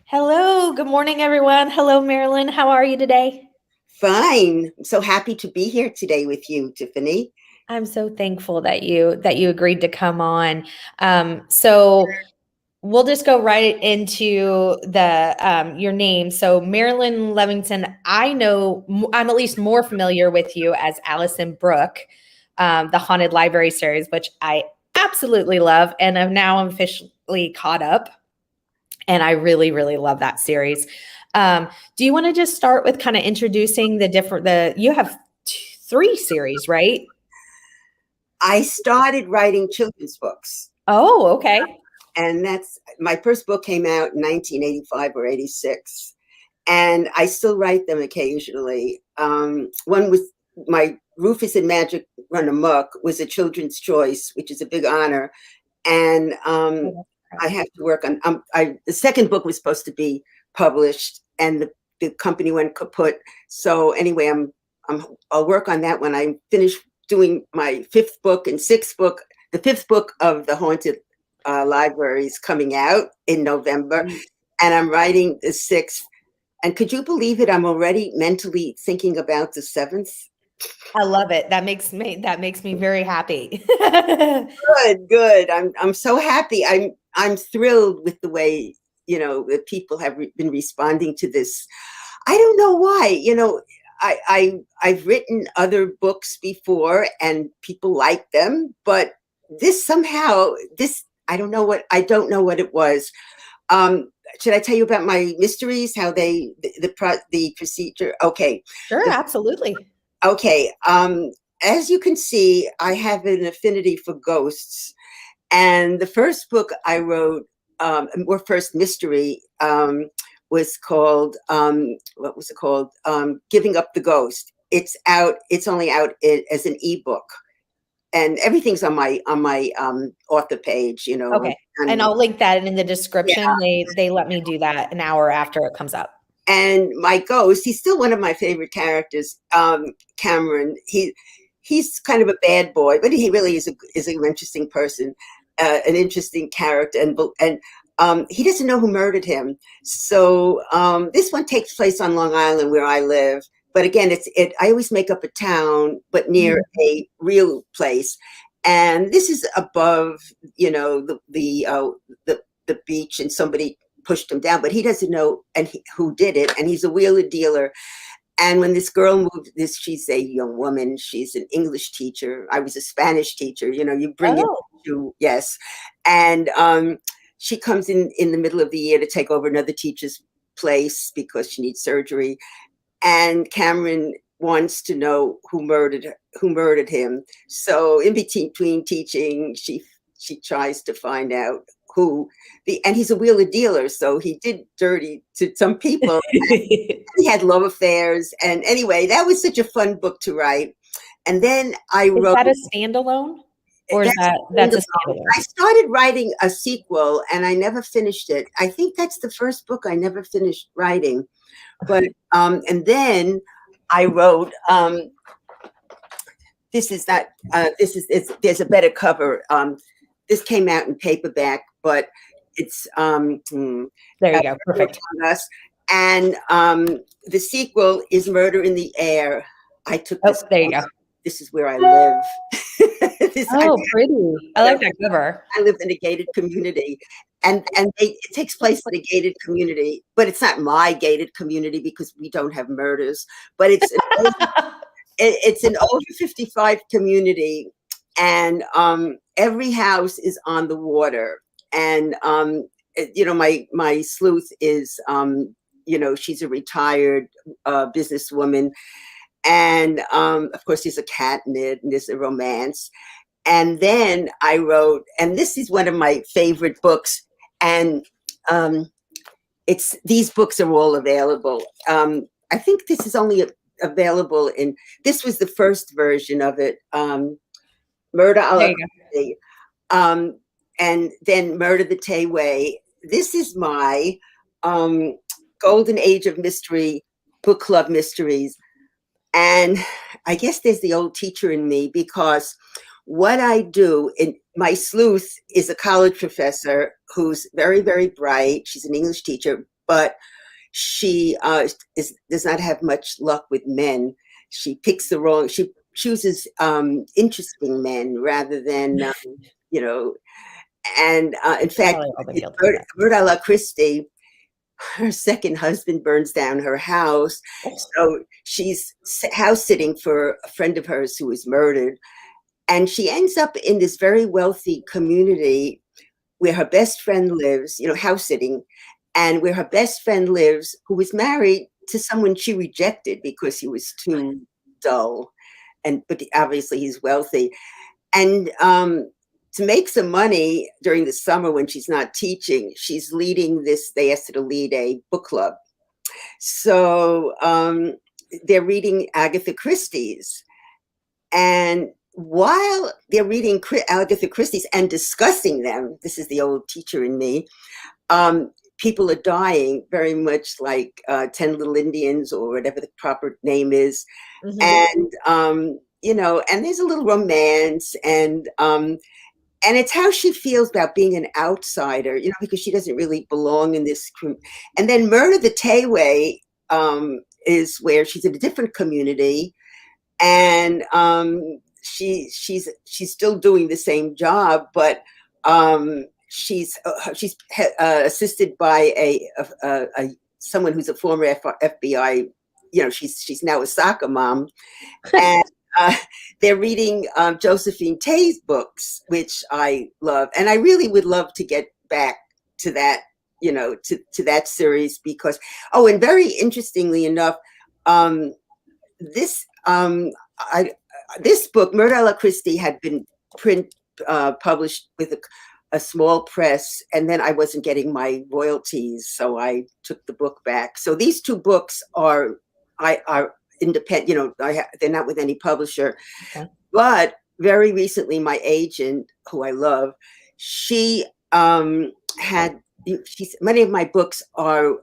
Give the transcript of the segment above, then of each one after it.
Hello, good morning, everyone. Hello, Marilyn. How are you today? Fine. I'm so happy to be here today with you, Tiffany. I'm so thankful that you agreed to come on. So we'll just go right into the your name. So Marilyn Levinson, I'm at least more familiar with you as Allison Brook, the Haunted Library series, which I absolutely love, and I'm now officially caught up. And I really, really love that series. Um, do you want to just start with kind of introducing the you have three series, right? I started writing children's books, Oh, okay. and that's my first book came out in 1985 or 86, and I still write them occasionally. One was my Rufus and Magic Run Amok was a children's choice, which is a big honor, and I have to work on. The second book was supposed to be published, and the company went kaput. So anyway, I'll work on that when I finish doing my fifth book and sixth book. The fifth book of the Haunted Library is coming out in November, and I'm writing the sixth. And could you believe it? I'm already mentally thinking about the seventh. I love it. That makes me very happy. Good. I'm so happy. I'm thrilled with the way that people have been responding to this. I don't know why. I've written other books before and people like them, but this I don't know what it was. Should I tell you about my mysteries? How the procedure? Okay. Sure, absolutely. Okay. As you can see, I have an affinity for ghosts. And the first book I wrote, or first mystery, was called, what was it called? Giving Up the Ghost. It's only out as an ebook. And everything's on my author page, Okay. And I'll link that in the description. They let me do that an hour after it comes up. and my ghost, he's still one of my favorite characters, Cameron. He's kind of a bad boy, but he really is an interesting person, an interesting character, and he doesn't know who murdered him. So this one takes place on Long Island, where I live. But again, I always make up a town, but near a real place. And this is above, the beach, and somebody pushed him down, but he doesn't know who did it. And he's a wheeler dealer. And when this girl moved, she's a young woman. She's an English teacher. I was a Spanish teacher. You bring it Oh, to, yes. And she comes in the middle of the year to take over another teacher's place because she needs surgery. And Cameron wants to know who murdered him. So in between teaching, she tries to find out who and he's a wheeler dealer, so he did dirty to some people. He had love affairs, and anyway, that was such a fun book to write. And then I is wrote that a standalone, or is that's a standalone? I started writing a sequel, and I never finished it. I think that's the first book I never finished writing. But and then I wrote. This is not. There's a better cover. This came out in paperback, but it's There you go. Perfect. us. And the sequel is Murder in the Air. I took Oh, this. there you go. This is where I live. Oh, pretty. I like that cover. I live in a gated community, and it takes place in a gated community, but it's not my gated community because we don't have murders. But it's an over 55 community, and every house is on the water. And my sleuth is she's a retired businesswoman, and of course there's a cat in it, and there's a romance. And then I wrote, and this is one of my favorite books, and these books are all available. I think this is only available this was the first version of it, Murder a la There you go. Crazy, and then Murder the Tay Way. This is my golden age of mystery, book club mysteries. And I guess there's the old teacher in me, because what I do my sleuth is a college professor who's very, very bright. She's an English teacher, but she does not have much luck with men. She chooses interesting men rather than, you know, and in We've fact, probably all been guilty of that. Murder Christie, her second husband burns down her house. So she's house sitting for a friend of hers who was murdered. And she ends up in this very wealthy community where her best friend lives, house sitting, and where her best friend lives, who was married to someone she rejected because he was too dull. But obviously he's wealthy. And to make some money during the summer when she's not teaching, she's leading this, they asked her to lead a book club. So they're reading Agatha Christie's. And while they're reading Agatha Christie's and discussing them, this is the old teacher in me, people are dying, very much like 10 Little Indians or whatever the proper name is. And, and there's a little romance and it's how she feels about being an outsider, because she doesn't really belong in this. And then Murder the Tayway is where she's in a different community, and she's still doing the same job, but she's assisted by a someone who's a former FBI. She's now a soccer mom, and they're reading Josephine Tey's books, which I love, and I really would love to get back to that, to that series because, and very interestingly enough, this this book, Murder Christie, had been published with a small press, and then I wasn't getting my royalties, so I took the book back. So these two books are independent, they're not with any publisher. Okay. But very recently, my agent, who I love, she many of my books are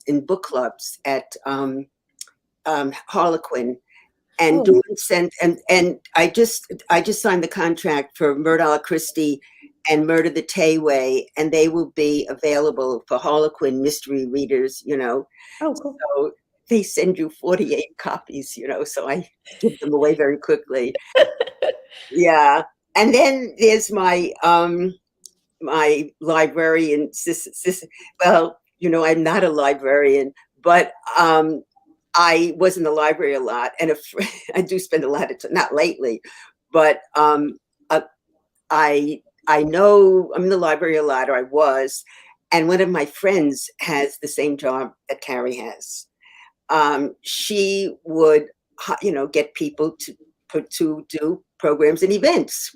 in book clubs at Harlequin. And and I just signed the contract for Murder Christie and Murder the Tayway, and they will be available for Harlequin mystery readers. Oh, cool. So they send you 48 copies. So I give them away very quickly. Yeah, and then there's my my librarian. Well, I'm not a librarian, but I was in the library a lot, and I do spend a lot of time, not lately, but I know I'm in the library a lot, or I was, and one of my friends has the same job that Carrie has. She would, get people to do programs and events,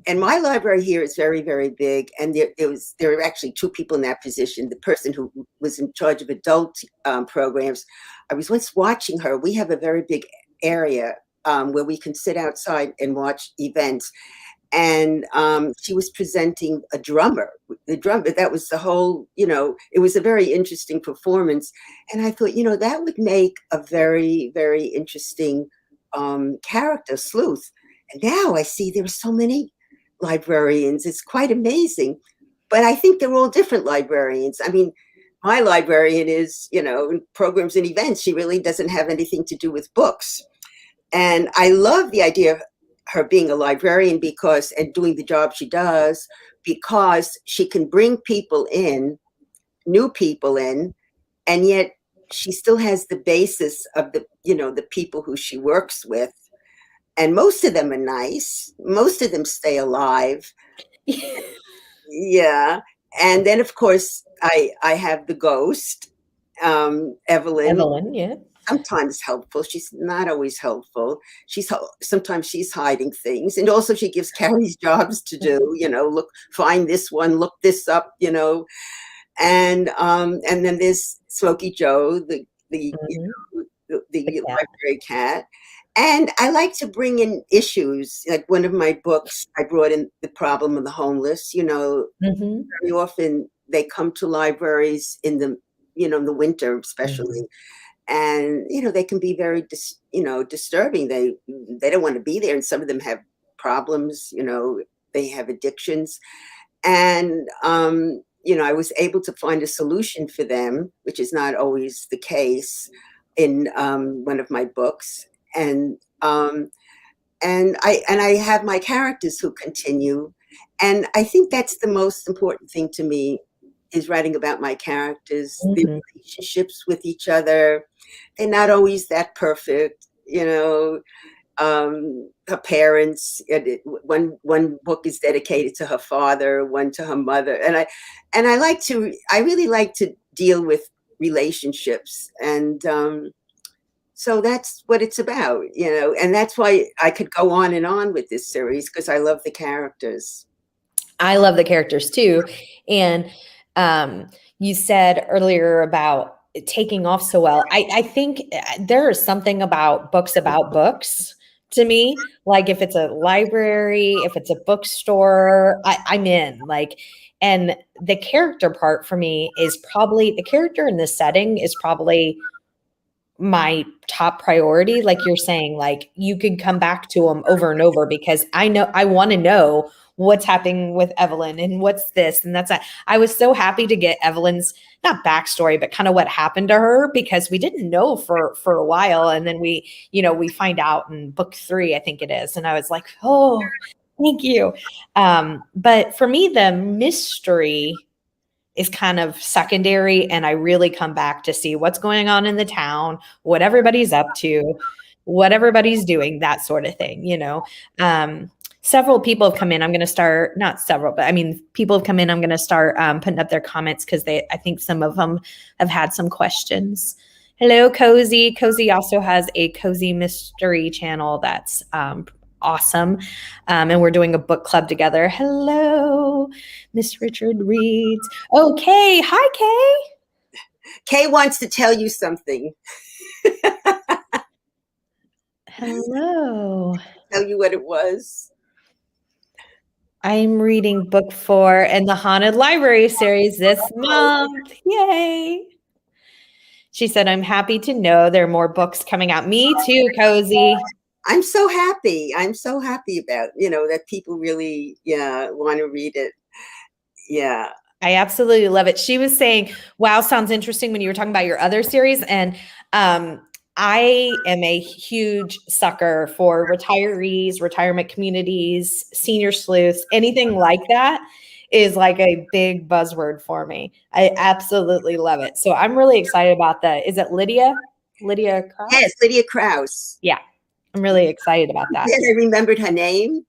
and my library here is very, very big. And there are actually two people in that position. The person who was in charge of adult programs, I was once watching her. We have a very big area where we can sit outside and watch events. And she was presenting a drummer. The drummer, that was the whole, it was a very interesting performance. And I thought, that would make a very, very interesting character, Sleuth. And now I see there are so many librarians. It's quite amazing. But I think they're all different librarians. I mean, my librarian is, in programs and events. She really doesn't have anything to do with books. And I love the idea of her being a librarian and doing the job she does, because she can bring people in, new people in, and yet she still has the basis of the people who she works with. And most of them are nice. Most of them stay alive. Yeah. And then, of course, I have the ghost, Evelyn. Evelyn, yeah. Sometimes helpful. She's not always helpful. Sometimes she's hiding things. And also she gives Carrie's jobs to do, find this one, look this up, And then there's Smokey Joe, the library cat. And I like to bring in issues. Like one of my books, I brought in the problem of the homeless. Very often they come to libraries in the winter, especially. And, they can be very, disturbing. They don't want to be there. And some of them have problems, they have addictions. And I was able to find a solution for them, which is not always the case in one of my books. And I have my characters who continue. And I think that's the most important thing to me, is writing about my characters, the Mhm. relationships with each other. They're not always that perfect, her parents. One book is dedicated to her father, one to her mother, and I really like to deal with relationships, and so that's what it's about, and that's why I could go on and on with this series, because I love the characters. I love the characters too. And you said earlier about it taking off so well. I think there is something about books to me. Like if it's a library, if it's a bookstore, I'm in. Like, and the character part for me is probably the character in the setting is probably my top priority. Like you're saying, like you could come back to them over and over because I know I want to know what's happening with Evelyn and what's this and that's that. I was so happy to get Evelyn's not backstory, but kind of what happened to her, because we didn't know for a while, and then we find out in book 3, I think it is, and I was like, oh, thank you. But for me, the mystery is kind of secondary, and I really come back to see what's going on in the town, what everybody's up to, what everybody's doing, that sort of thing. Several people have come in. I'm going to start, not several, but I mean, people have come in. I'm going to start putting up their comments because I think some of them have had some questions. Hello, Cozy. Cozy also has a Cozy Mystery channel that's awesome. And we're doing a book club together. Hello, Miss Richard reads. Okay. Hi, Kay. Kay wants to tell you something. Hello. Tell you what it was. I'm reading book 4 in the Haunted Library series this month. Yay. She said, I'm happy to know there are more books coming out. Me too, Cozy. I'm so happy. I'm so happy about, that people really, want to read it. Yeah. I absolutely love it. She was saying, wow, sounds interesting when you were talking about your other series. And I am a huge sucker for retirees, retirement communities, senior sleuths, anything like that is like a big buzzword for me. I absolutely love it. So I'm really excited about that. Is it Lydia? Lydia Krause? Yes, Lydia Krause. Yeah, I'm really excited about that. I remembered her name.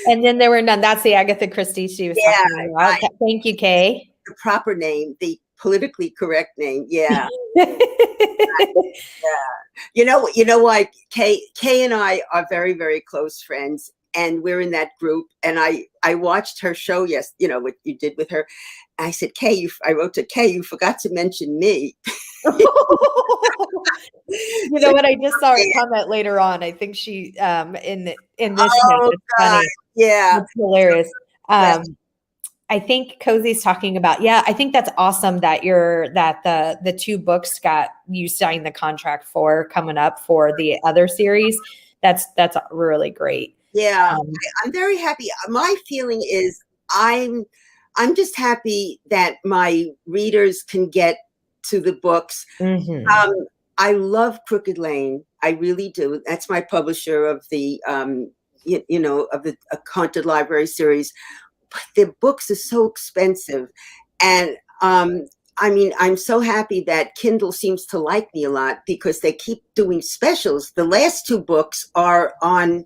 And then there were none. That's the Agatha Christie she was talking about. Thank you, Kay. The proper name, the politically correct name. Yeah. Yeah. You know what? Kay and I are very, very close friends, and we're in that group. And I watched her show. Yes, what you did with her. I said, Kay, I wrote to Kay, you forgot to mention me. You know what? I just saw her comment later on. I think she in this note. It's funny. Yeah, it's hilarious. I think Cozy's talking about. Yeah, I think that's awesome that the 2 books you signed the contract for coming up for the other series. That's really great. Yeah, I'm very happy. My feeling is I'm just happy that my readers can get to the books. Mm-hmm. I love Crooked Lane. I really do. That's my publisher of the, of the Haunted Library series. But their books are so expensive. And I'm so happy that Kindle seems to like me a lot, because they keep doing specials. The last 2 books are on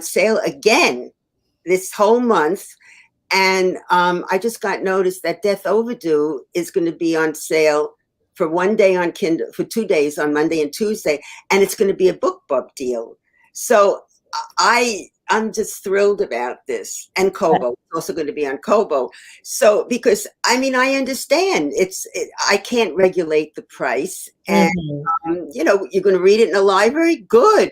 sale again this whole month. And I just got notice that Death Overdue is going to be on sale for 1 day on Kindle, for 2 days on Monday and Tuesday, and it's going to be a book bump deal. So I'm just thrilled about this. And Kobo, it's also going to be on Kobo. So because I understand I can't regulate the price, and you're going to read it in a library. Good.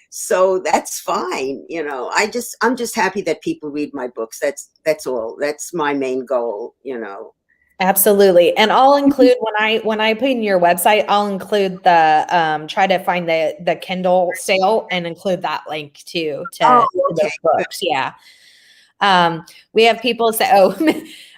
So that's fine. I'm just happy that people read my books. That's all. That's my main goal. Absolutely. And I'll include when I put in your website, I'll include the try to find the Kindle sale and include that link too Oh, to okay. those books. Yeah. We have people say,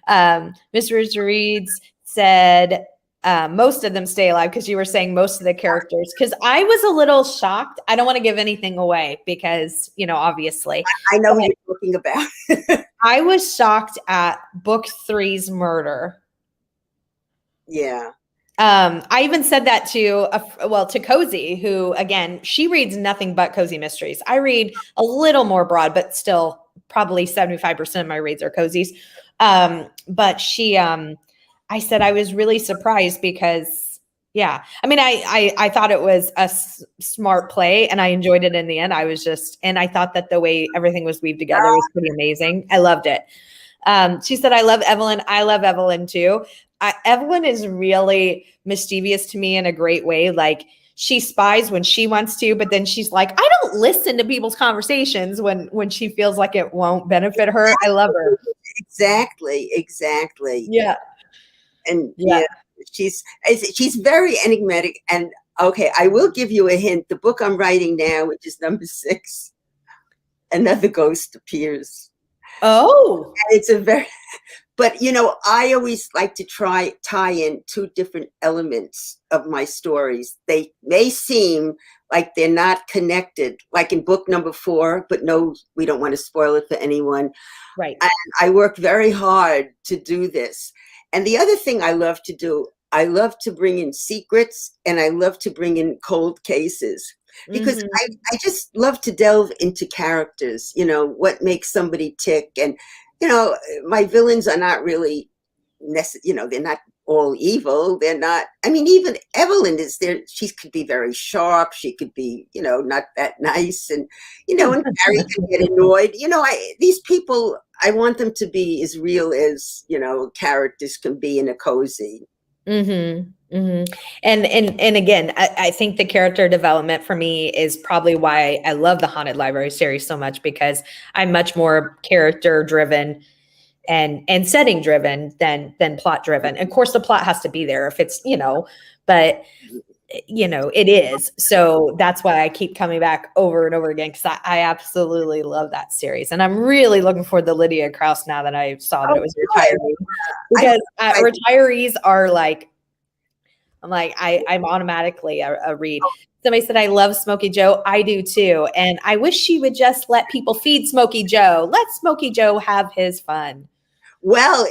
Mr. Reeds said most of them stay alive because you were saying most of the characters. Because I was a little shocked. I don't want to give anything away because, obviously. I know who you're talking about. I was shocked at book 3's murder. Yeah. I even said that to Cozy, who again, she reads nothing but cozy mysteries. I read a little more broad, but still probably 75% of my reads are cozies. But I said I was really surprised because, yeah, I mean, I thought it was a smart play and I enjoyed it in the end. And I thought that the way everything was weaved together was pretty amazing. I loved it. She said, I love Evelyn. I love Evelyn too. Evelyn is really mischievous to me in a great way. Like she spies when she wants to, but then she's like, I don't listen to people's conversations when she feels like it won't benefit her. I love her. Exactly. Yeah. And yeah, she's very enigmatic. And okay, I will give you a hint. The book I'm writing now, which is number 6, another ghost appears. Oh, and it's but I always like to tie in 2 different elements of my stories. They may seem like they're not connected, like in book number 4, but no, we don't want to spoil it for anyone. right. And I work very hard to do this. And the other thing I love to do, I love to bring in secrets and I love to bring in cold cases because I just love to delve into characters, what makes somebody tick. And, my villains are not really, they're not all evil. They're not, I mean, even Evelyn is there. She could be very sharp. She could be, not that nice. And, and Harry can get annoyed. These people, I want them to be as real as, characters can be in a cozy. And again, I think the character development for me is probably why I love the Haunted Library series so much, because I'm much more character driven and setting driven than plot driven. Of course, the plot has to be there if it's, but it is. So that's why I keep coming back over and over again, because I absolutely love that series. And I'm really looking forward to Lydia Krause now that I saw that it was retiree. Because retirees are like, I'm automatically a read. Somebody said, I love Smokey Joe. I do too. And I wish she would just let people feed Smokey Joe. Let Smokey Joe have his fun. Well,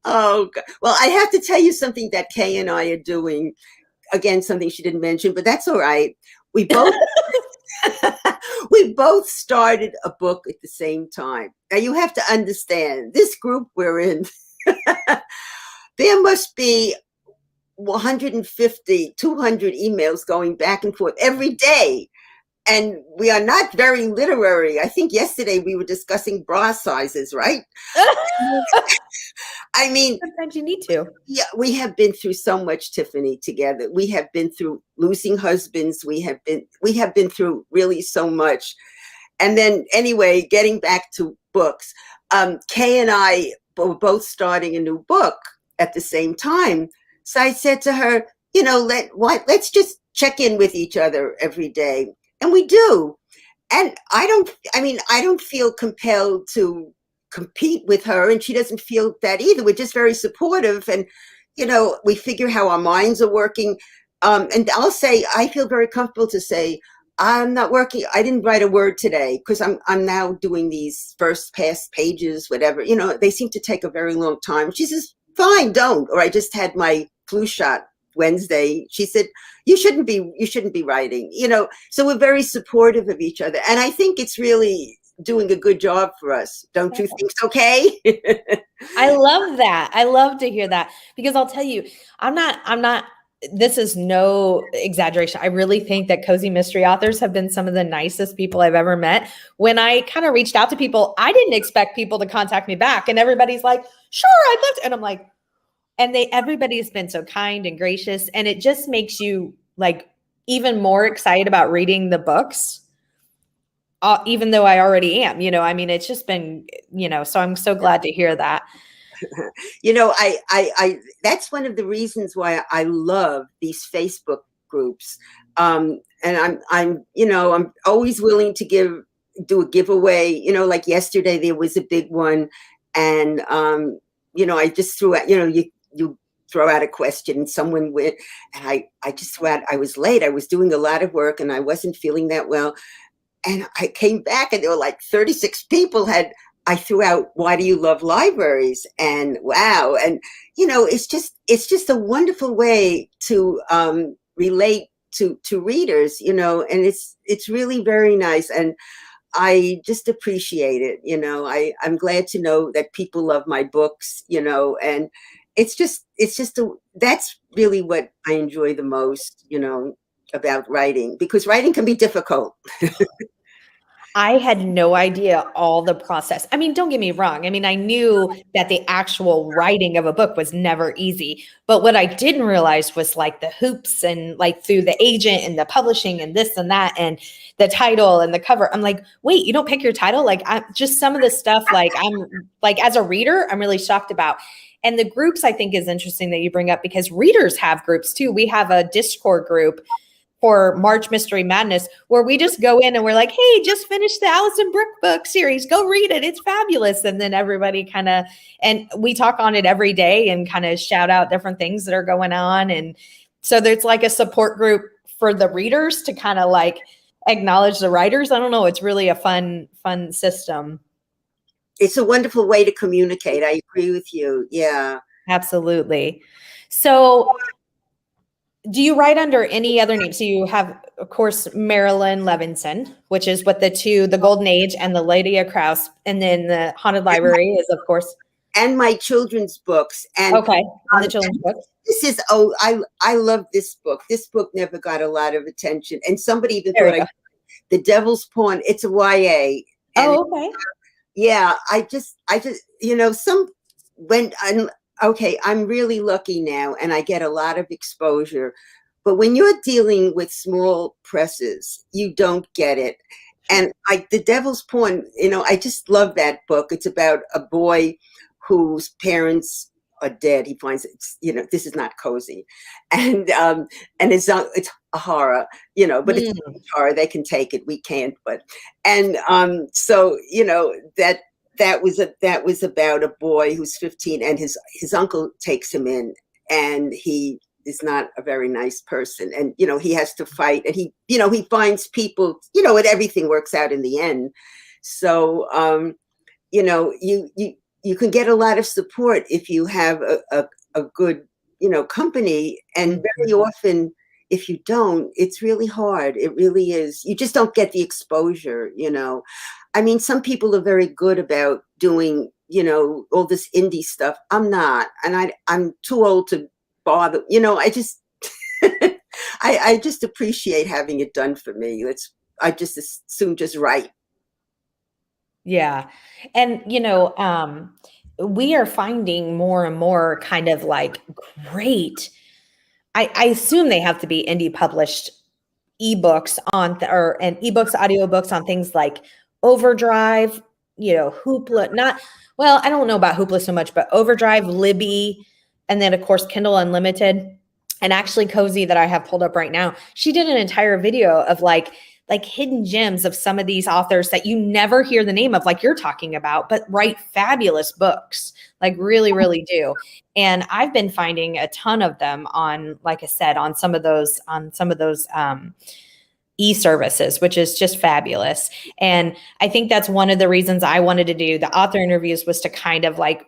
oh, God. Well, I have to tell you something that Kay and I are doing. Again, something she didn't mention, but that's all right. We both we both started a book at the same time. Now you have to understand, this group we're in, there must be 150, 200 emails going back and forth every day. And we are not very literary. I think yesterday we were discussing bra sizes, right? I mean, sometimes you need to. Yeah, we have been through so much, Tiffany, together. We have been through losing husbands. We have been through really so much. And then anyway, getting back to books, Kay and I were both starting a new book at the same time. So I said to her, let's just check in with each other every day. And we do. And I don't feel compelled to compete with her, and she doesn't feel that either. We're just very supportive, and we figure how our minds are working. And I'll say, I feel very comfortable to say, I'm not working. I didn't write a word today because I'm now doing these first pass pages, whatever. They seem to take a very long time. She says, fine, don't. Or I just had my flu shot Wednesday. She said, you shouldn't be writing, so we're very supportive of each other. And I think it's really doing a good job for us. Don't you think so, Kay? I love that. I love to hear that, because I'll tell you, I'm not, this is no exaggeration. I really think that cozy mystery authors have been some of the nicest people I've ever met. When I kind of reached out to people, I didn't expect people to contact me back. And everybody's like, sure, I'd love to. And I'm like, and everybody's been so kind and gracious. And it just makes you like even more excited about reading the books. even though I already am, I mean, it's just been, so I'm so glad to hear that. That's one of the reasons why I love these Facebook groups. And I'm always willing to do a giveaway. Like yesterday there was a big one, and I just threw out. You throw out a question, and someone went, and I just threw out. I was late. I was doing a lot of work, and I wasn't feeling that well. And I came back, and there were like 36 people I threw out, why do you love libraries? And wow. And, it's just a wonderful way to relate to readers, and it's really very nice. And I just appreciate it. I'm glad to know that people love my books, and that's really what I enjoy the most, about writing, because writing can be difficult. I had no idea all the process. I mean, don't get me wrong. I mean, I knew that the actual writing of a book was never easy, but what I didn't realize was like the hoops and like through the agent and the publishing and this and that and the title and the cover. I'm like, wait, you don't pick your title? Like, I'm just some of the stuff, like I'm like, as a reader, I'm really shocked about. And the groups, I think, is interesting that you bring up, because readers have groups too. We have a Discord group for March Mystery Madness, where we just go in and we're like, hey, just finished the Allison Brook book series. Go read it. It's fabulous. And then everybody and we talk on it every day and kind of shout out different things that are going on. And so there's like a support group for the readers to kind of like acknowledge the writers. I don't know. It's really a fun system. It's a wonderful way to communicate. I agree with you. Yeah. Absolutely. So do you write under any other names? So you have, of course, Marilyn Levinson, which is what the Golden Age, and the Lydia Krause, and then the Haunted Library is, of course. And my children's books. And okay, and the children's books. I love this book. This book never got a lot of attention. And somebody even thought The Devil's Pawn, it's a YA. Okay. Yeah, I'm really lucky now, and I get a lot of exposure. But when you're dealing with small presses, you don't get it. And The Devil's Pawn, I just love that book. It's about a boy whose parents are dead. He finds this is not cozy, and it's a horror, but it's horror. They can take it, we can't. So that was about a boy who's 15, and his uncle takes him in, and he is not a very nice person, and he has to fight, and he finds people, and everything works out in the end. So you can get a lot of support if you have a good company, and very often if you don't, it's really hard. It really is. You just don't get the exposure. I mean, some people are very good about doing, all this indie stuff. I'm not, and I'm too old to bother. I just, I just appreciate having it done for me. I just as soon just write. Yeah, and we are finding more and more kind of like great. I assume they have to be indie published ebooks and ebooks, audiobooks on things like Overdrive, Hoopla, I don't know about Hoopla so much, but Overdrive, Libby, and then of course Kindle Unlimited, and actually Cozy that I have pulled up right now. She did an entire video of like hidden gems of some of these authors that you never hear the name of, like you're talking about, but write fabulous books, like really, really do. And I've been finding a ton of them on, like I said, on some of those e-services, which is just fabulous. And I think that's one of the reasons I wanted to do the author interviews, was to kind of like,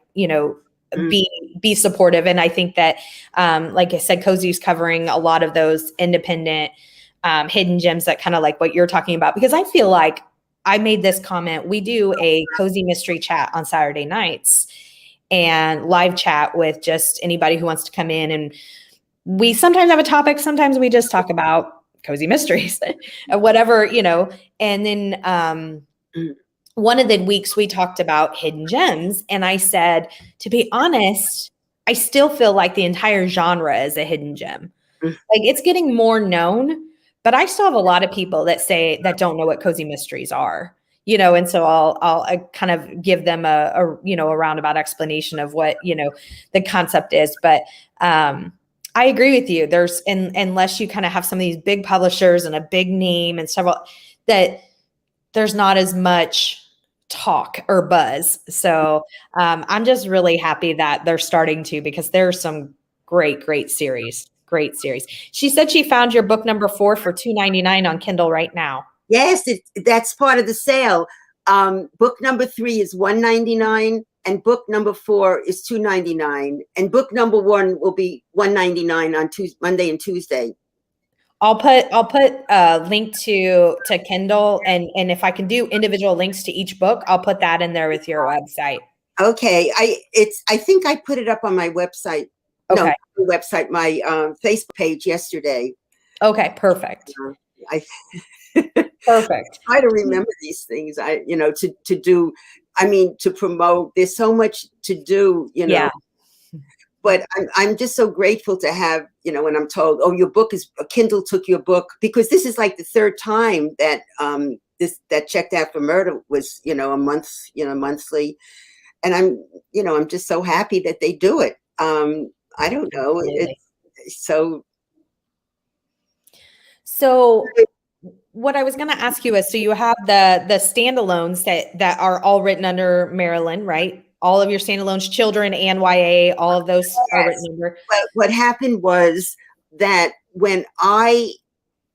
be supportive. And I think that, like I said, Cozy's covering a lot of those independent hidden gems that kind of like what you're talking about, because I feel like I made this comment. We do a cozy mystery chat on Saturday nights and live chat with just anybody who wants to come in. And we sometimes have a topic. Sometimes we just talk about cozy mysteries whatever, and then one of the weeks we talked about hidden gems. And I said, to be honest, I still feel like the entire genre is a hidden gem. Like it's getting more known, but I still have a lot of people that don't know what cozy mysteries are, and so I kind of give them a roundabout explanation of what, the concept is. But I agree with you. Unless you kind of have some of these big publishers and a big name and several, that there's not as much talk or buzz. So I'm just really happy that they're starting to, because there's some great series. Great series. She said she found your book number 4 for $2.99 on Kindle right now. Yes, that's part of the sale. Book number 3 is $1.99, and book number 4 is $2.99, and book number 1 will be $1.99 on Monday and Tuesday. I'll put a link to Kindle, and if I can do individual links to each book, I'll put that in there with your website. Okay, I think I put it up on my website. Okay. No, website, my Facebook page yesterday. Okay, perfect. Perfect. I try to remember these things. To do. I mean, to promote. There's so much to do. Yeah. But I'm just so grateful to have, when I'm told, oh, your book is, Kindle took your book, because this is like the 3rd time that that Checked Out for Murder was, a month, monthly. And I'm just so happy that they do it. I don't know. It's so what I was going to ask you is, so you have the standalones that are all written under Marilyn, right? All of your standalones, children and YA, all of those are written under. But what happened was that when I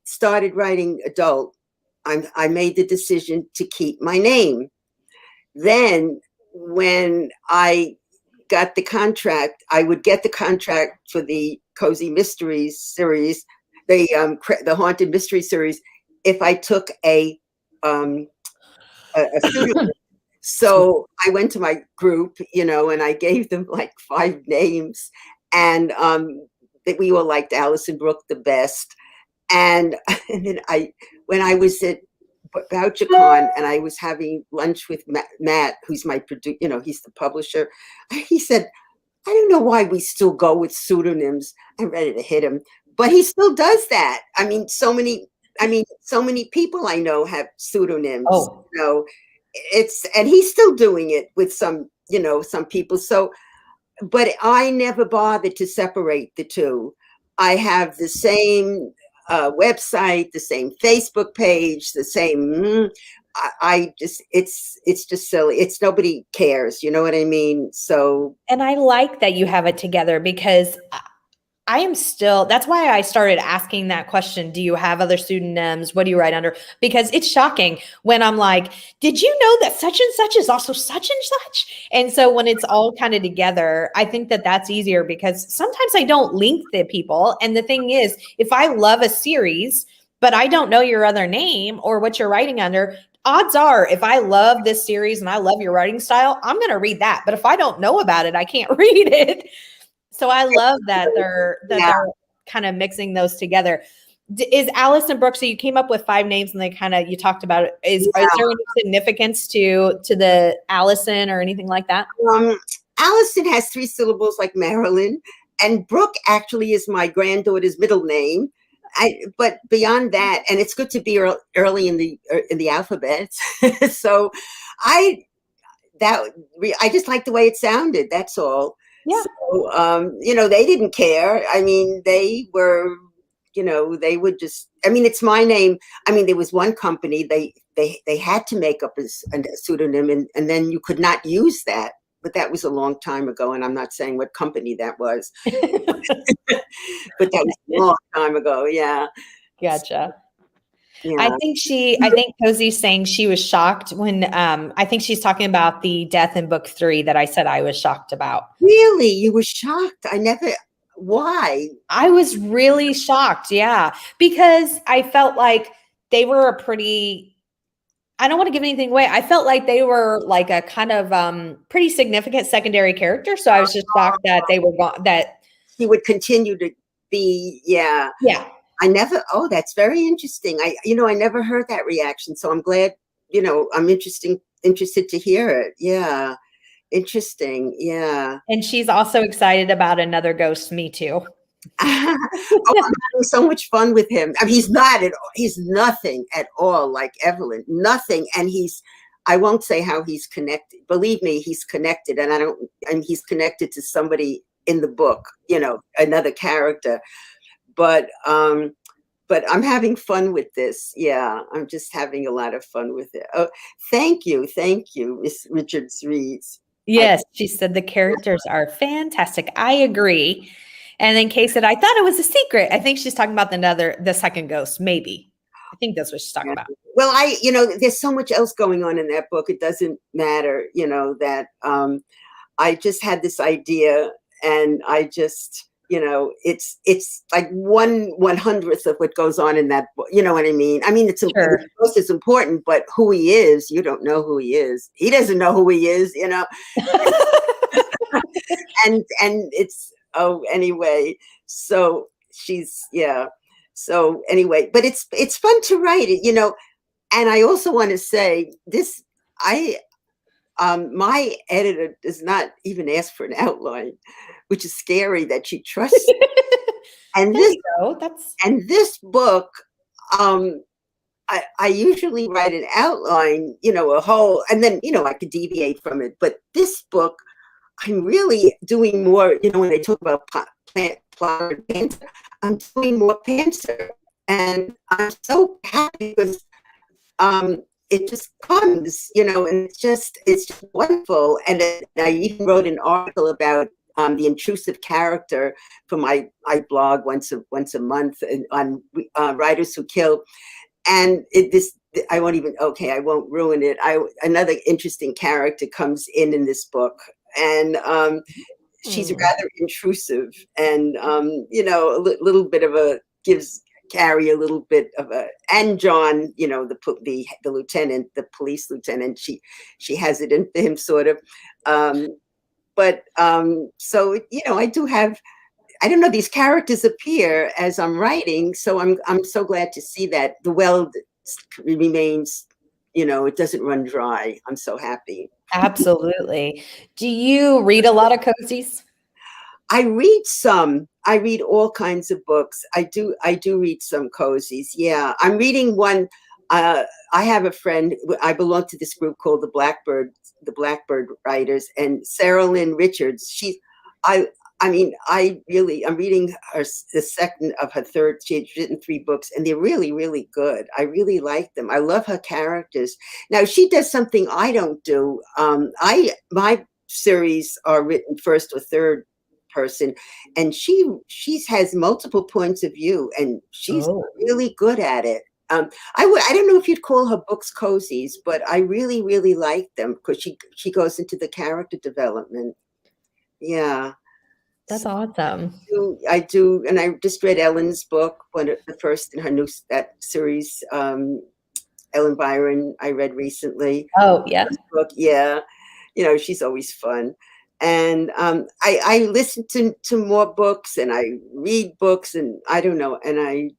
started writing adult, I made the decision to keep my name. Then when I got the contract, I would get the contract for the Cozy Mysteries series, the Haunted Mystery series, if I took a pseudonym. So I went to my group, and I gave them like 5 names, and that we all liked Allison Brook the best. And then when I was at VoucherCon and I was having lunch with Matt, who's my producer, he's the publisher, he said, I don't know why we still go with pseudonyms. I'm ready to hit him, but he still does that. I mean, so many people I know have pseudonyms. Oh. And he's still doing it with some people. So, but I never bothered to separate the two. I have the same website, the same Facebook page, the same. It's just silly. It's nobody cares. You know what I mean? So, and I like that you have it together, because that's why I started asking that question. Do you have other pseudonyms? What do you write under? Because it's shocking when I'm like, did you know that such and such is also such and such? And so when it's all kind of together, I think that that's easier, because sometimes I don't link the people. And the thing is, if I love a series, but I don't know your other name or what you're writing under, odds are, if I love this series and I love your writing style, I'm going to read that. But if I don't know about it, I can't read it. So I love that they're kind of mixing those together. Is Allison Brook, so you came up with 5 names and you talked about it. Is there any significance to the Allison or anything like that? Allison has 3 syllables like Marilyn, and Brooke actually is my granddaughter's middle name. But beyond that, and it's good to be early in the alphabet. So I just like the way it sounded. That's all. Yeah. So, they didn't care. I mean, they were, they would just, it's my name. I mean, there was one company, they had to make up a pseudonym, and then you could not use that. But that was a long time ago, and I'm not saying what company that was. But that was a long time ago, yeah. Gotcha. Yeah. I think Cozy's saying she was shocked when, I think she's talking about the death in book 3 that I said I was shocked about. Really? You were shocked? Why? I was really shocked. Yeah. Because I felt like they were I don't want to give anything away. I felt like they were like a kind of pretty significant secondary character. So I was just shocked that they were gone, that he would continue to be. Yeah. Yeah. That's very interesting. I never heard that reaction. So I'm glad, I'm interested to hear it. Yeah. Interesting. Yeah. And she's also excited about another Ghost Me Too. Oh, I'm having so much fun with him. I mean, he's nothing at all like Evelyn, nothing. And I won't say how he's connected. Believe me, he's connected, and he's connected to somebody in the book, another character. But I'm having fun with this. Yeah, I'm just having a lot of fun with it. Oh, thank you, Miss Richards Reeds. Yes, she said the characters are fantastic. I agree. And then Kay said, I thought it was a secret. I think she's talking about the second ghost, maybe. I think that's what she's talking about. Well, there's so much else going on in that book. It doesn't matter, that I just had this idea, and I just, it's like 1/100th of what goes on in that book. You know what I mean? I mean, Sure. it's important, but who he is, you don't know who he is. He doesn't know who he is, and it's, anyway, so so anyway, but it's fun to write it, and I also want to say this. My editor does not even ask for an outline, which is scary that she trusts. And this book, I usually write an outline, a whole, and then, I could deviate from it. But this book, I'm really doing more, when they talk about plant, flower, and panther, I'm doing more panther. And I'm so happy because it just comes, and it's just wonderful. And I even wrote an article about the intrusive character for my blog once a month on Writers Who Kill. And I won't ruin it. Another interesting character comes in this book, and she's rather intrusive, and a little bit of gives Carrie a little bit of and John, the lieutenant, the police lieutenant, she has it in him sort of, but so I do have, I don't know, these characters appear as I'm writing, so I'm so glad to see that the well remains, it doesn't run dry. I'm so happy. Absolutely. Do you read a lot of cozies? I read some. I read all kinds of books. I do read some cozies. Yeah, I'm reading one. I have a friend. I belong to this group called the Blackbird Writers, and Sarah Lynn Richards. I'm reading the second of her third. She's written 3 books, and they're really, really good. I really like them. I love her characters. Now she does something I don't do. My series are written first or third person, and she has multiple points of view, and she's really good at it. I don't know if you'd call her books cozies, but I really, really like them because she goes into the character development. Yeah. That's awesome. I do, and I just read Ellen's book, the first in her that series, Ellen Byron. I read recently. Oh yeah. Book, yeah. She's always fun. And I listen to more books, and I read books, and I don't know, and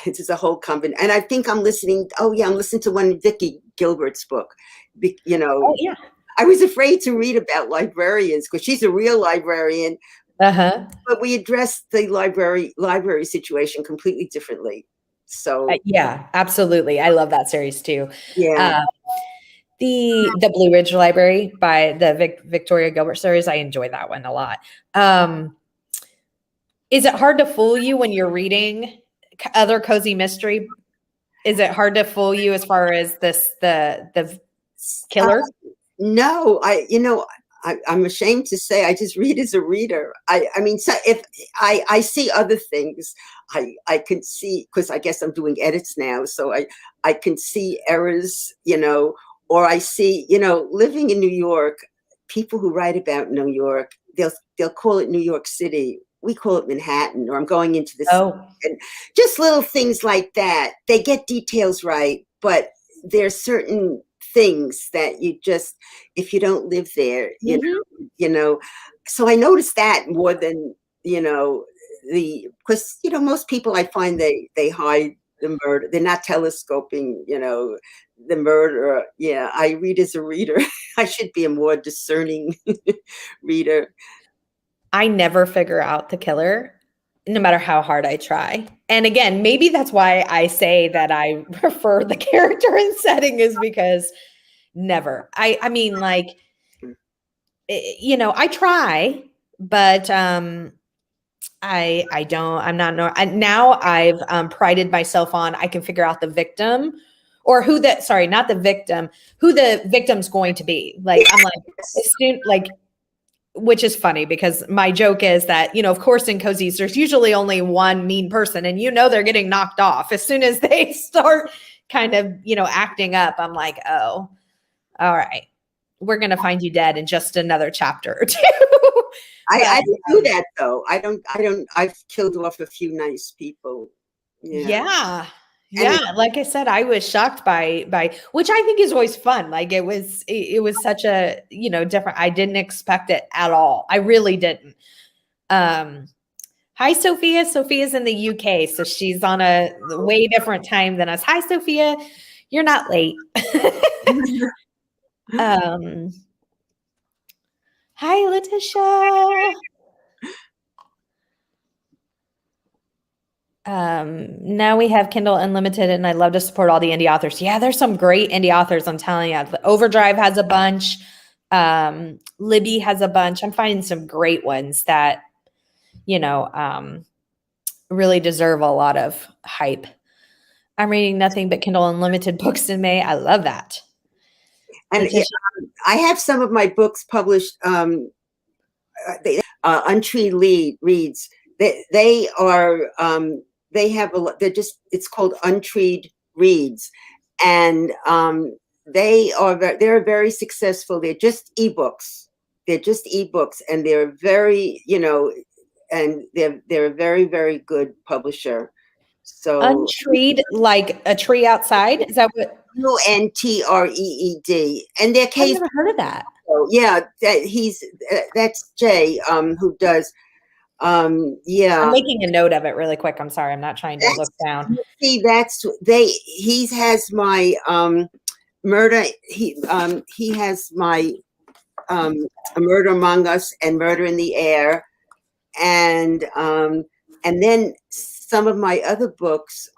it's just a whole combination. And I think I'm listening. Oh yeah, I'm listening to one Vicki Gilbert's book. Oh yeah. I was afraid to read about librarians because she's a real librarian. But we addressed the library situation completely differently. So yeah, absolutely. I love that series too. Yeah. The Blue Ridge Library by the Victoria Gilbert series. I enjoy that one a lot. Is it hard to fool you when you're reading other cozy mystery? Is it hard to fool you as far as the killer? No, I'm ashamed to say I just read as a reader. I mean, so if I see other things, I can see, because I guess I'm doing edits now, so I can see errors, or I see, living in New York, people who write about New York, they'll call it New York City. We call it Manhattan, or I'm going into this. And just little things like that. They get details right, but there's certain things that you just, if you don't live there, so I noticed that more than, because, most people, I find they hide the murder. They're not telescoping, the murder. Yeah, I read as a reader. I should be a more discerning reader. I never figure out the killer no matter how hard I try. And again, maybe that's why I say that I prefer the character and setting is because never. I mean, like, you know, I try, but I don't, I'm not, now I've prided myself on, I can figure out the victim or who that, sorry, not the victim, who the victim's going to be. Like, I'm like, as soon, like, which is funny because my joke is that, you know, of course in cozies, there's usually only one mean person and, you know, they're getting knocked off as soon as they start kind of, you know, acting up. I'm like, oh, all right, we're going to find you dead in just another chapter or two. I don't do that though. I've killed off a few nice people. Yeah. Yeah. Like I said, I was shocked by, which I think is always fun. Like it was such a, you know, different, I didn't expect it at all. I really didn't. Hi, Sophia. Sophia's in the UK. So she's on a way different time than us. Hi, Sophia. You're not late. Hi, Letitia. Now we have Kindle Unlimited, and I love to support all the indie authors. Yeah, there's some great indie authors. I'm telling you, Overdrive has a bunch. Libby has a bunch. I'm finding some great ones that, you know, really deserve a lot of hype. I'm reading nothing but Kindle Unlimited books in May. I love that. And I have some of my books published. Untreed Reads. They are. They have they're just. It's called Untreed Reads, and they're very successful. They're just ebooks. They're just ebooks, and they're very, you know, and they're a very, very good publisher. So Untreed, like a tree outside. Is that what? Untreed, and their case. I've never heard of that. Yeah, that's Jay, who does. Yeah, I'm making a note of it really quick. I'm sorry, I'm not trying to look down. See, he has my murder. He has my A Murder Among Us and Murder in the Air, and then some of my other books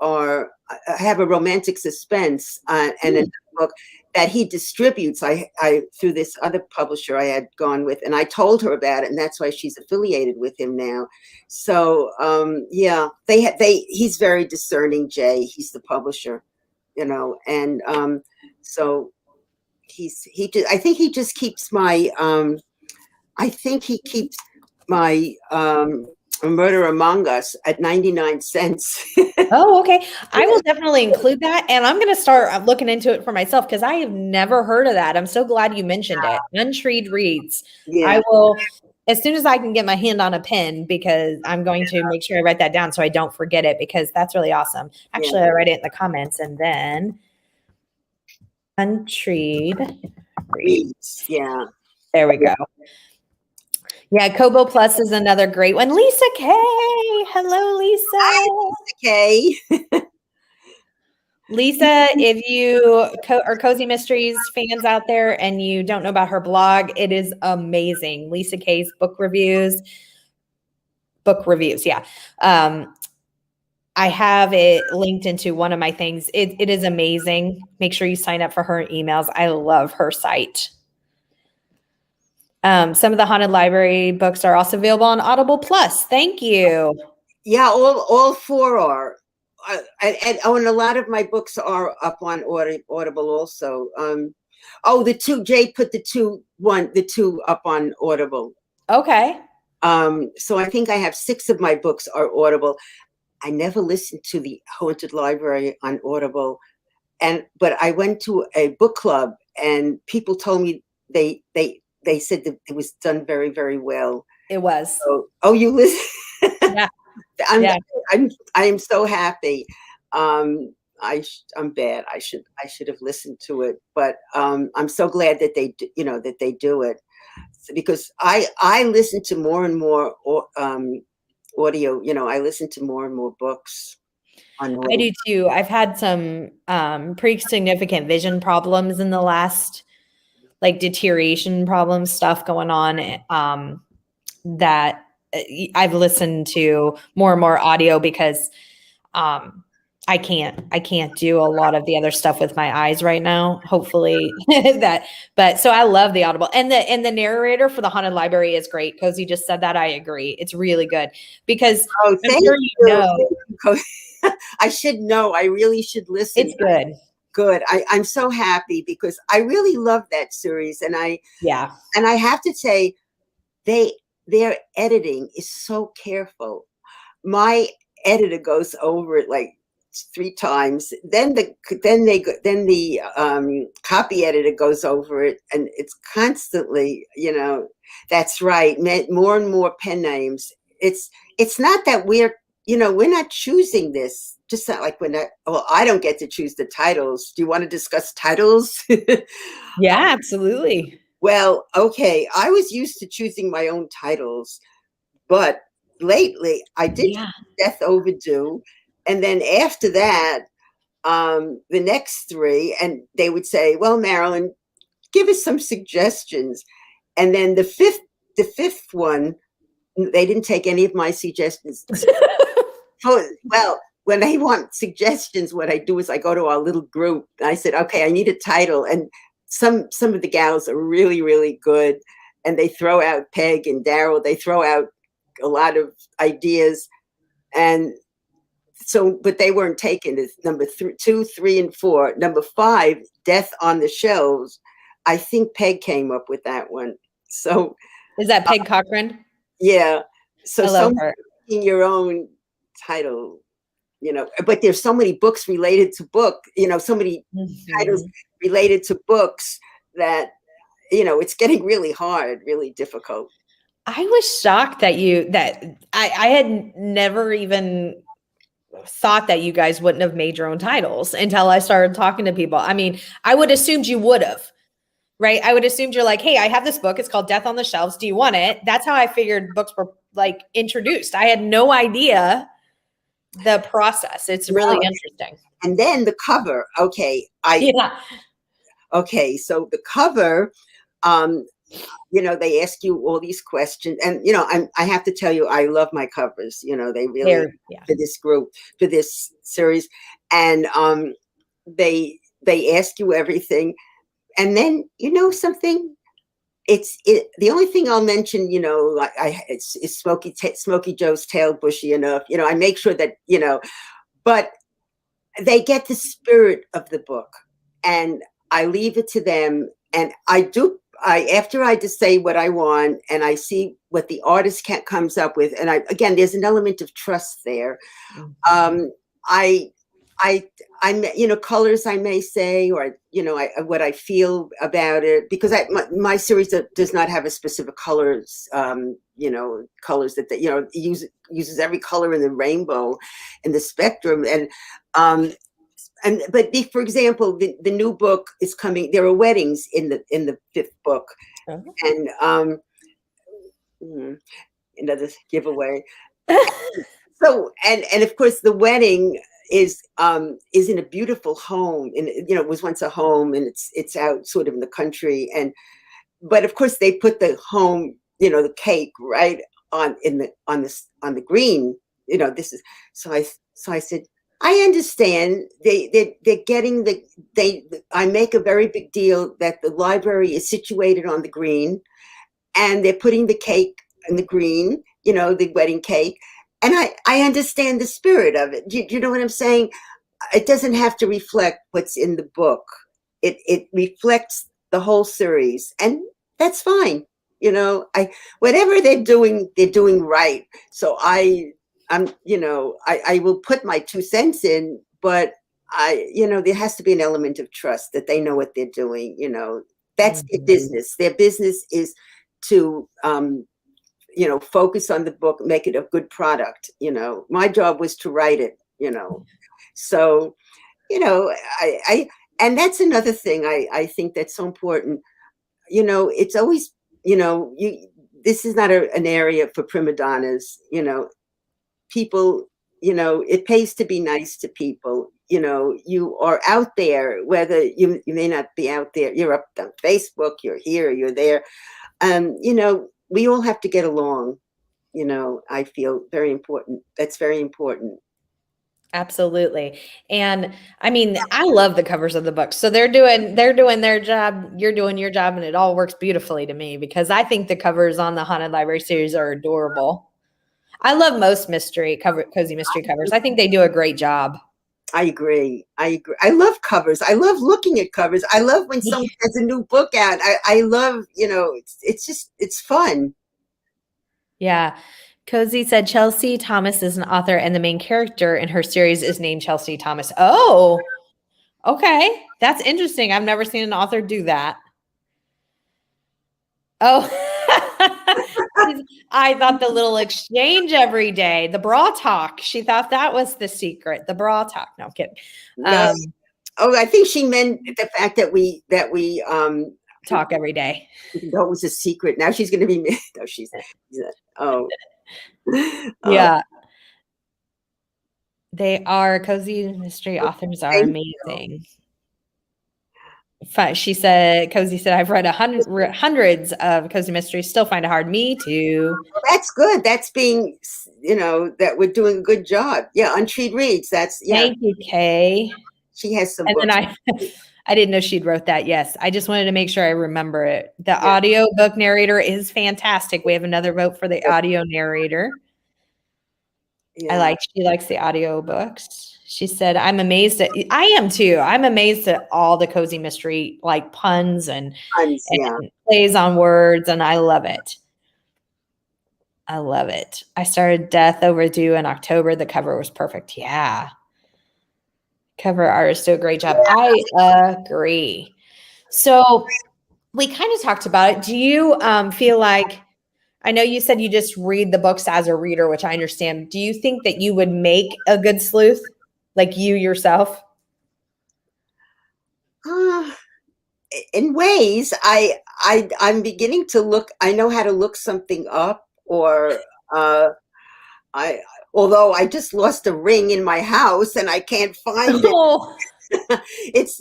have a romantic suspense and another book that he distributes. I through this other publisher I had gone with, and I told her about it, and that's why she's affiliated with him now. So yeah, he's very discerning, Jay. He's the publisher, you know, and so I think he just keeps my I think he keeps my A Murder Among Us at 99 cents. Oh, okay. I will definitely include that. And I'm going to start looking into it for myself because I have never heard of that. I'm so glad you mentioned it. Untreed Reads. Yeah. I will, as soon as I can get my hand on a pen, because I'm going to make sure I write that down so I don't forget it, because that's really awesome. Actually, I write it in the comments, and then Untreed Reads. Yeah. There we go. Yeah, Kobo Plus is another great one. Lisa K. Hello, Lisa. Hi, Lisa K. Lisa, if you are Cozy Mysteries fans out there and you don't know about her blog, it is amazing. Lisa K's book reviews. Yeah. I have it linked into one of my things. It is amazing. Make sure you sign up for her emails. I love her site. Some of the Haunted Library books are also available on Audible Plus. Thank you. Yeah, all four are. And a lot of my books are up on Audible also. Jay put the two up on Audible. Okay. So I think I have 6 of my books are Audible. I never listened to the Haunted Library on Audible, but I went to a book club and people told me they said that it was done very, very well. It was. So, you listen? Yeah. I am so happy. I'm bad. I should have listened to it, but I'm so glad that they do it, because I listen to more and more audio. You know, I listen to more and more books. I do too. I've had some pretty significant vision problems in the last, like deterioration problems, stuff going on that I've listened to more and more audio because I can't do a lot of the other stuff with my eyes right now. Hopefully but so I love the Audible, and the narrator for the Haunted Library is great. Cozy just said that. I agree. It's really good because I'm thank sure you. you know. Thank you. I should know. I really should listen. It's good. Good. I'm so happy because I really love that series, and I have to say their editing is so careful. My editor goes over it like 3 times. Then the copy editor goes over it, and it's constantly, that's right, more and more pen names. It's not that we're not choosing this. Just not like I don't get to choose the titles. Do you want to discuss titles? Yeah, absolutely. Well, okay. I was used to choosing my own titles, but lately I did Death Overdue. And then after that, the next 3, and they would say, well, Marilyn, give us some suggestions. And then the fifth one, they didn't take any of my suggestions. Well, when they want suggestions, what I do is I go to our little group. And I said, okay, I need a title. And some of the gals are really, really good. And they throw out Peg and Daryl. They throw out a lot of ideas. And so, but they weren't taken as number 2, 3, and 4. Number 5, Death on the Shelves. I think Peg came up with that one. So is that Peg Cochran? Yeah. So I love her. In your own title, but there's so many books related to book, so many titles related to books that, it's getting really hard, really difficult. I was shocked that I had never even thought that you guys wouldn't have made your own titles until I started talking to people. I mean, I would assumed you would have, right? I would assumed you're like, hey, I have this book. It's called Death on the Shelves. Do you want it? That's how I figured books were like introduced. I had no idea the process. It's really interesting. And then the cover. Okay. Okay. So the cover, they ask you all these questions, and I have to tell you, I love my covers. They really for this group, for this series, and they ask you everything, and then something. The only thing I'll mention, it's Smoky Joe's tail bushy enough. I make sure that but they get the spirit of the book, and I leave it to them, and after I just say what I want and I see what the artist comes up with, and again, there's an element of trust there. Colors I may say, or what I feel about it, because my series does not have a specific colors, colors that uses every color in the rainbow, in the spectrum, but for example, the new book is coming. There are weddings in the 5th book, and another giveaway. So and of course the wedding is in a beautiful home, and it was once a home, and it's out sort of in the country, but of course they put the home, the cake right on the green. This is so I said, I understand they're getting I make a very big deal that the library is situated on the green, and they're putting the cake in the green, the wedding cake. And I understand the spirit of it. Do you know what I'm saying? It doesn't have to reflect what's in the book. It reflects the whole series, and that's fine. Whatever they're doing right. So I will put my 2 cents in, but there has to be an element of trust that they know what they're doing. That's their business. Their business is to focus on the book, make it a good product. My job was to write it. So and that's another thing I think that's so important. It's always this is not an area for prima donnas. People, it pays to be nice to people. You are out there, whether you may not be out there, you're up on Facebook, you're here, you're there. We all have to get along. I feel very important. That's very important. Absolutely. And I mean, I love the covers of the books. So they're doing their job, you're doing your job, and it all works beautifully to me because I think the covers on the Haunted Library series are adorable. I love most cozy mystery covers. I think they do a great job. I agree. I agree. I love covers. I love looking at covers. I love when someone has a new book out. I love, it's just, it's fun. Yeah. Cozy said Chelsea Thomas is an author, and the main character in her series is named Chelsea Thomas. Oh, okay. That's interesting. I've never seen an author do that. Oh, I thought the little exchange every day, the bra talk. She thought that was the secret, the bra talk. No, I'm kidding. No. Oh, I think she meant the fact that we talk every day. That was a secret. Now she's going to be. No, oh. Yeah. They are cozy mystery authors are amazing. She said, Cozy said, I've read hundreds of cozy mysteries, still find it hard. Me too. Well, that's good. That's being, that we're doing a good job. Yeah, Untreed Reads. Thank you, Kay. She has some and books. Then I didn't know she'd wrote that. Yes. I just wanted to make sure I remember it. The audio book narrator is fantastic. We have another vote for the audio narrator. Yeah. She likes the audio books. She said, I am too. I'm amazed at all the cozy mystery, like puns and plays on words. And I love it. I love it. I started Death Overdue in October. The cover was perfect. Yeah. Cover artists do a great job. I agree. So we kind of talked about it. Do you feel like, I know you said you just read the books as a reader, which I understand. Do you think that you would make a good sleuth, like you yourself? In ways, I'm beginning to look. I know how to look something up, or although I just lost a ring in my house and I can't find it. It's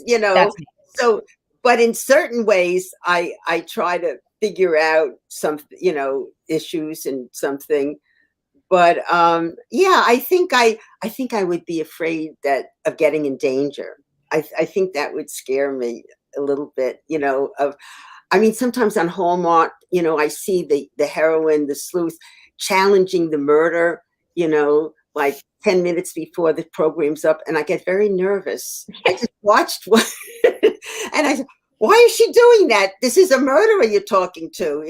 so. But in certain ways, I try to figure out some issues and something. But I think I would be afraid of getting in danger. I think that would scare me a little bit. Sometimes on Hallmark, I see the heroine, the sleuth, challenging the murder. Like 10 minutes before the program's up, and I get very nervous. I just watched one, and I said, "Why is she doing that? This is a murderer you're talking to."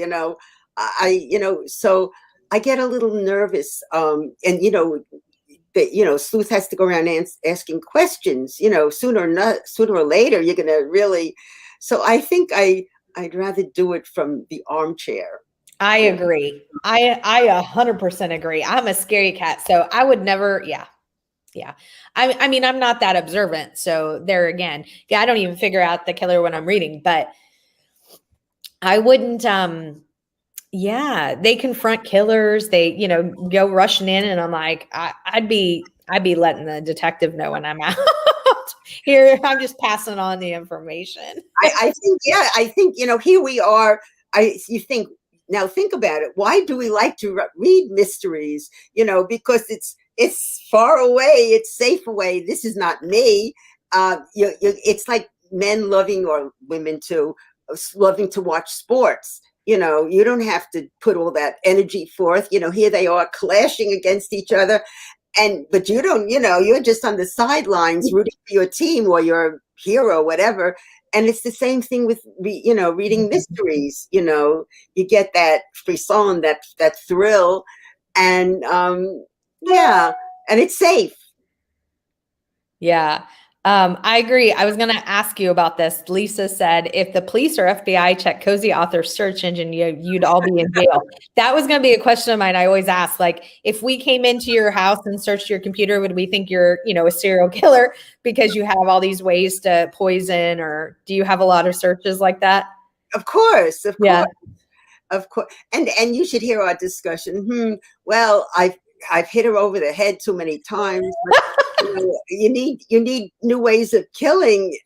So I get a little nervous, and sleuth has to go around asking questions. Sooner or later, you're going to really. So I think I'd rather do it from the armchair. I agree. I 100% agree. I'm a scary cat, so I would never. Yeah. I mean, I'm not that observant, so there again, I don't even figure out the killer when I'm reading, but I wouldn't. They confront killers. They, go rushing in, and I'm like, I'd be letting the detective know when I'm out. Here, I'm just passing on the information. I think, here we are. You think. Now think about it. Why do we like to read mysteries? Because it's far away. It's safe away. This is not me. It's like men loving, or women too, loving to watch sports. You don't have to put all that energy forth. Here they are clashing against each other. But you don't, you're just on the sidelines rooting for your team or your hero, whatever. And it's the same thing with, reading mysteries. You get that frisson, that thrill, and and it's safe. Yeah, I agree. I was going to ask you about this. Lisa said, if the police or FBI check cozy author search engine, you'd all be in jail. That was going to be a question of mine. I always ask, like, if we came into your house and searched your computer, would we think you're, a serial killer because you have all these ways to poison, or do you have a lot of searches like that? Of course. Of course. And you should hear our discussion. Well, I've hit her over the head too many times. You need new ways of killing,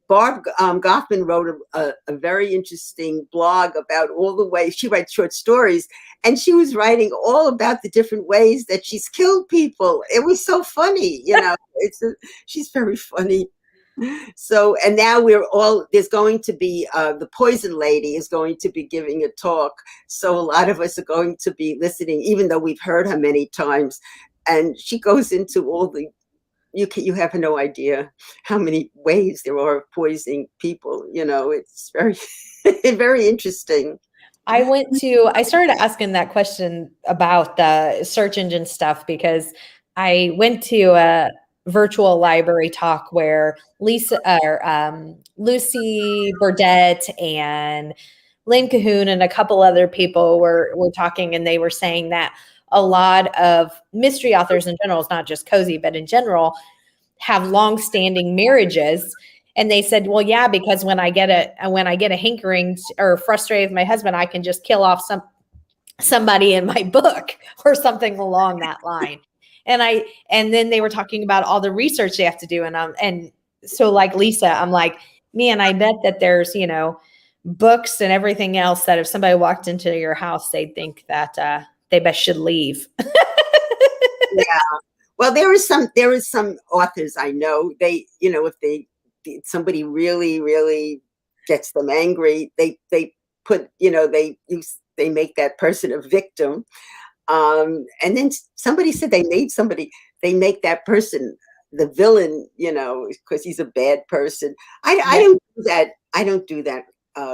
Barb Goffman wrote a very interesting blog about all the ways she writes short stories, and she was writing all about the different ways that she's killed people. It was so funny, she's very funny. So, and now there's going to be, the Poison Lady is going to be giving a talk. So a lot of us are going to be listening, even though we've heard her many times. And she goes into all you have no idea how many ways there are of poisoning people. It's very, very interesting. I started asking that question about the search engine stuff because I went to a virtual library talk where Lucy Burdett and Lynn Cahoon and a couple other people were talking, and they were saying that a lot of mystery authors in general, it's not just cozy, but in general, have long-standing marriages. And they said, well, yeah, because when I get a hankering or frustrated with my husband, I can just kill off somebody in my book or something along that line. And then they were talking about all the research they have to do. And so like Lisa, I'm like, man, I bet that there's, books and everything else that if somebody walked into your house, they'd think that they best should leave. Yeah. Well, there is some authors I know, if somebody really, really gets them angry, they put, they make that person a victim. And then somebody said they make that person the villain, because he's a bad person. I don't do that. I don't do that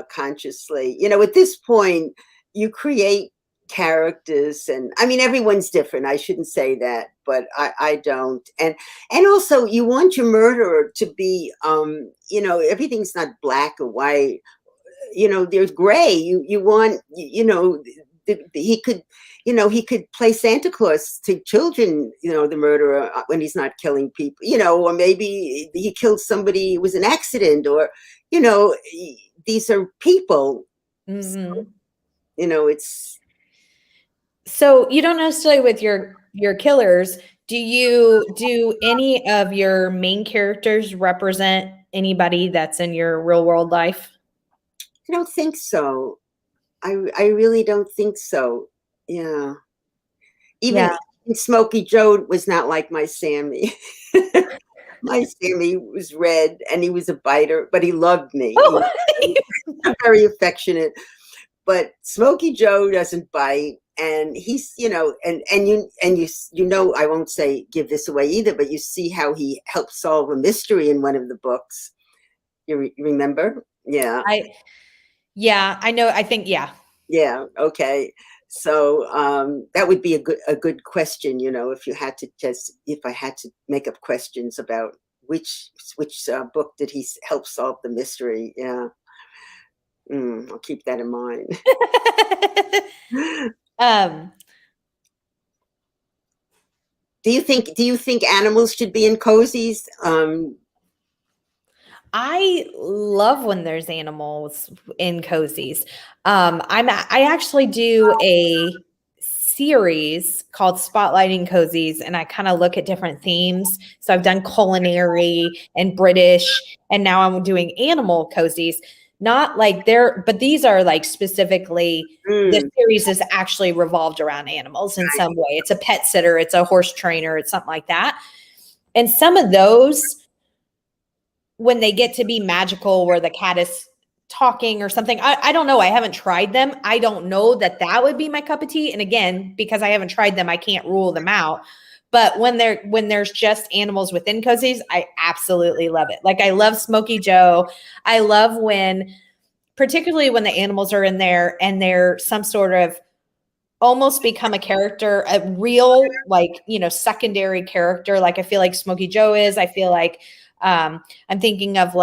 consciously. At this point, you create characters, and I mean, everyone's different. I shouldn't say that, but I don't. And also, you want your murderer to be, everything's not black or white. There's gray. You want, he could play Santa Claus to children, the murderer, when he's not killing people, or maybe he killed somebody, it was an accident, or, these are people. Mm-hmm. So, it's. So you don't necessarily with your killers, do any of your main characters represent anybody that's in your real world life? I don't think so. I really don't think so. Yeah. Even Smokey Joe was not like my Sammy. My Sammy was red and he was a biter, but he loved me. Oh. He was very affectionate. But Smokey Joe doesn't bite, and he's, and I won't give this away either, but you see how he helped solve a mystery in one of the books. You remember? Yeah. I know. I think, yeah. Yeah. Okay. So that would be a good question, if I had to make up questions about which book did he help solve the mystery. Yeah. I'll keep that in mind. Do you think animals should be in cozies? I love when there's animals in cozies. I actually do a series called Spotlighting Cozies, and I kind of look at different themes. So I've done culinary and British, and now I'm doing animal cozies. Not like but these are like specifically, the series is actually revolved around animals in some way. It's a pet sitter, it's a horse trainer, it's something like that. And some of those, when they get to be magical, where the cat is talking or something, I don't know. I haven't tried them. I don't know that would be my cup of tea. And again, because I haven't tried them, I can't rule them out. But when there's just animals within cozies, I absolutely love it. Like I love Smokey Joe. I love particularly when the animals are in there and they're some sort of almost become a character, a real, secondary character. Like I feel like Smokey Joe is. I feel like I'm thinking of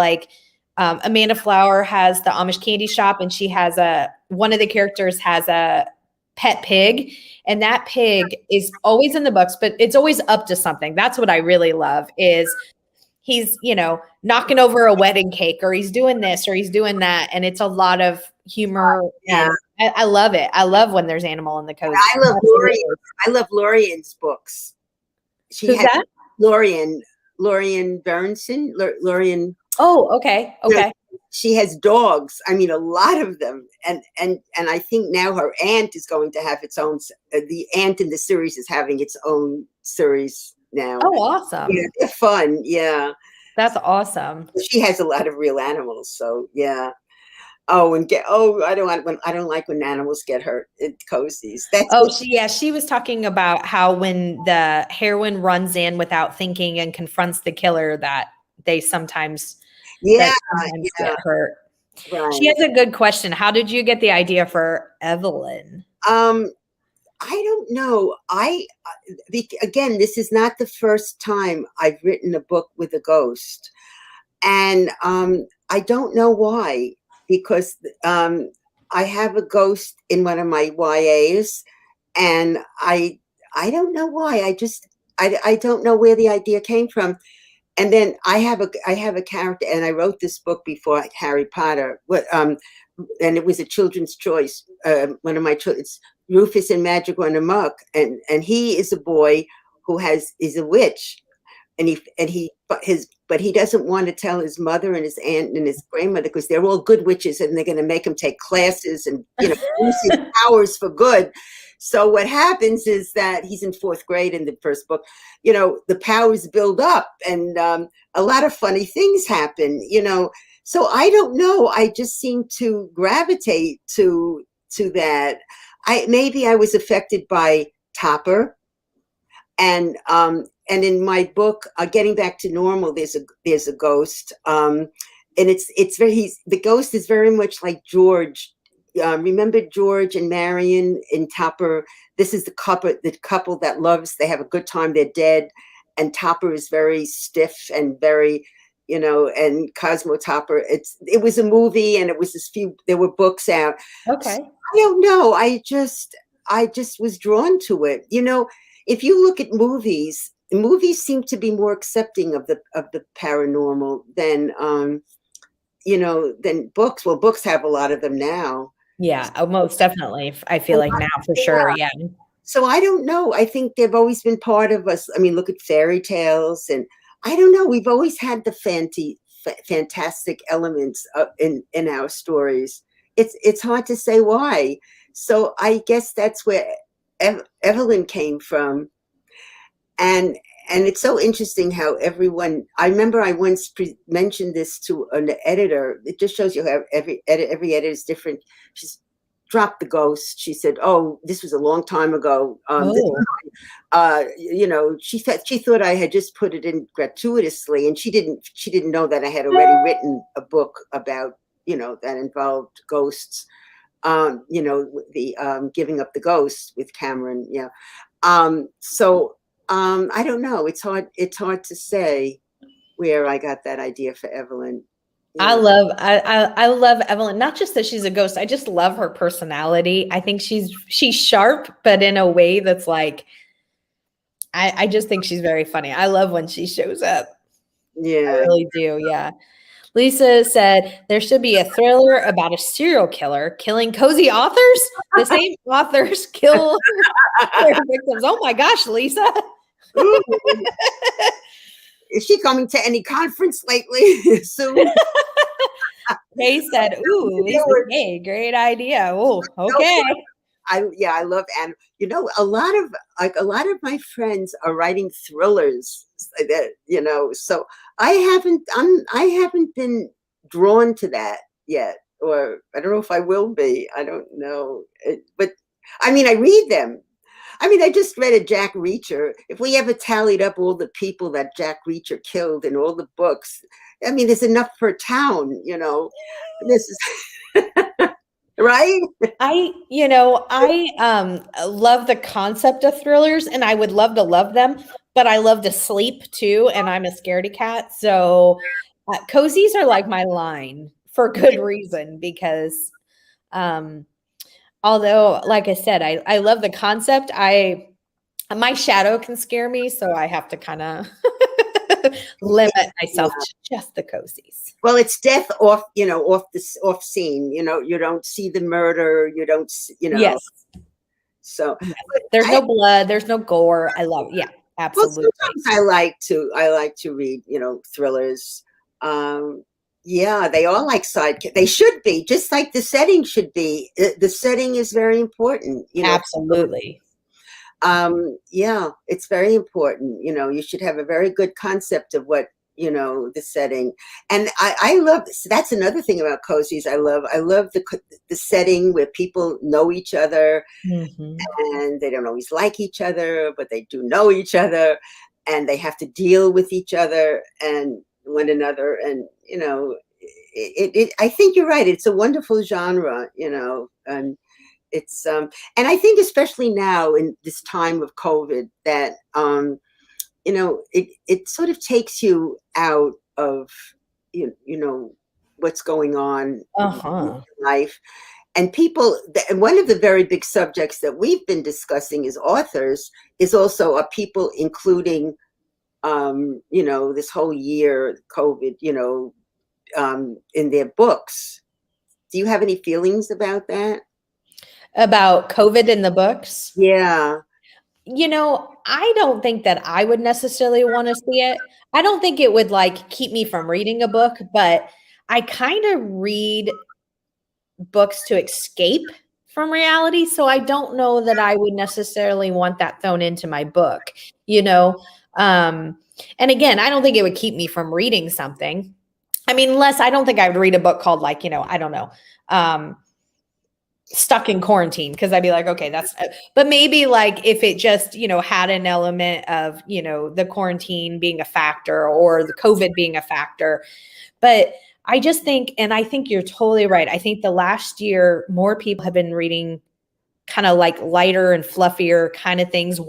Amanda Flower has the Amish candy shop, and she has one of the characters has a pet pig, and that pig is always in the books, but it's always up to something. That's what I really love is he's, knocking over a wedding cake, or he's doing this or he's doing that. And it's a lot of humor. Yeah. And I love it. I love when there's animal in the cozy. I love Lorian's books. Who's that? Lorian Berenson. Lorian. Oh, okay. You know, Okay. she has dogs. I mean, a lot of them. And I think now her aunt is going to have its own. The aunt in the series is having its own series now. Oh, Yeah, awesome. they're fun. Yeah, That's awesome. she has a lot of real animals. So yeah. Oh, and get I don't like when animals get hurt. It cozies. That's Oh, she was talking about how when the heroine runs in without thinking and confronts the killer, that they sometimes yeah, get yeah, hurt. She right. has a good question. How did you get the idea for Evelyn? Um, I don't know. Again, this is not the first time I've written a book with a ghost, and I don't know why. Because I have a ghost in one of my YAs, and I don't know why. I don't know where the idea came from. And then I have a character, and I wrote this book before Harry Potter. And it was a children's choice. One of my children, it's Rufus and Magic on Amok, and he is a boy who is a witch, but he doesn't want to tell his mother and his aunt and his grandmother because they're all good witches, and they're going to make him take classes and use his powers for good. So what happens is that he's in fourth grade in the first book. The powers build up, and a lot of funny things happen. So I don't know. I just seem to gravitate to that. Maybe I was affected by Topper, and in my book, Getting Back to Normal, there's a ghost, and the ghost is very much like George. Remember George and Marion in Topper? This is the couple that loves. They have a good time. They're dead, and Topper is very stiff and very, and Cosmo Topper. It was a movie, and it was there were books out. So, Okay. I don't know. I just was drawn to it. If you look at movies seem to be more accepting of the paranormal than books. Well, books have a lot of them now. Yeah, most definitely. I feel like now for sure. Yeah. So I don't know. I think they've always been part of us. I mean, look at fairy tales, and I don't know. We've always had the fantastic elements in our stories. It's hard to say why. So I guess that's where Evelyn came from. And it's so interesting how I remember I once mentioned this to an editor. It just shows you how every editor is different. She's dropped the ghost. She said, "Oh, this was a long time ago." Oh. She said she thought I had just put it in gratuitously, and she didn't know that I had already written a book about that involved ghosts. The Giving Up the Ghost with Cameron. Yeah. So I don't know. It's hard to say where I got that idea for Evelyn. I love Evelyn, not just that she's a ghost. I just love her personality. I think she's sharp, but in a way that's like I just think she's very funny. I love when she shows up. I Yeah. really do. Yeah. Lisa said there should be a thriller about a serial killer killing cozy authors. The same authors kill their victims. Oh my gosh, Lisa. Ooh. Is she coming to any conference lately soon? They said, "Ooh, Lisa Kay, great idea." Oh, okay. I love, and a lot of my friends are writing thrillers so I haven't been drawn to that yet, or I don't know if I will be. I don't know. But I mean, I read them. I mean, I just read a Jack Reacher. If we ever tallied up all the people that Jack Reacher killed in all the books, I mean, there's enough for a town. This is right. I love the concept of thrillers, and I would love to love them, but I love to sleep too, and I'm a scaredy cat. So cozies are like my line for good reason because although, like I said, I love the concept. My shadow can scare me, so I have to kind of limit myself to just the cozies. Well, it's death off scene. You don't see the murder. You don't. Yes. So yes. There's no blood. There's no gore. I love. Yeah, absolutely. Well, sometimes I like to read thrillers. Yeah, they are like sidekicks. They should be, just like the setting should be. The setting is very important, Absolutely. Yeah, it's very important. You should have a very good concept of what, the setting. And I love, that's another thing about cozies. I love the setting where people know each other, Mm-hmm. and they don't always like each other, but they do know each other, and they have to deal with each other and one another. And, I think you're right. It's a wonderful genre, and it's and I think especially now in this time of COVID that it sort of takes you out of what's going on in Uh-huh. life. And and one of the very big subjects that we've been discussing as authors is also, are people including this whole year COVID, in their books. Do you have any feelings about that? About COVID in the books? Yeah. I don't think that I would necessarily want to see it. I don't think it would like keep me from reading a book, but I kind of read books to escape from reality. So I don't know that I would necessarily want that thrown into my book, you know? Um, and again, I don't think it would keep me from reading something. I mean, unless I don't think I would read a book called like, I don't know, Stuck in Quarantine, because I'd be like, okay, but maybe like if it just, had an element of, the quarantine being a factor or the COVID being a factor. But I just think, and I think you're totally right. I think the last year, more people have been reading kind of like lighter and fluffier kind of things.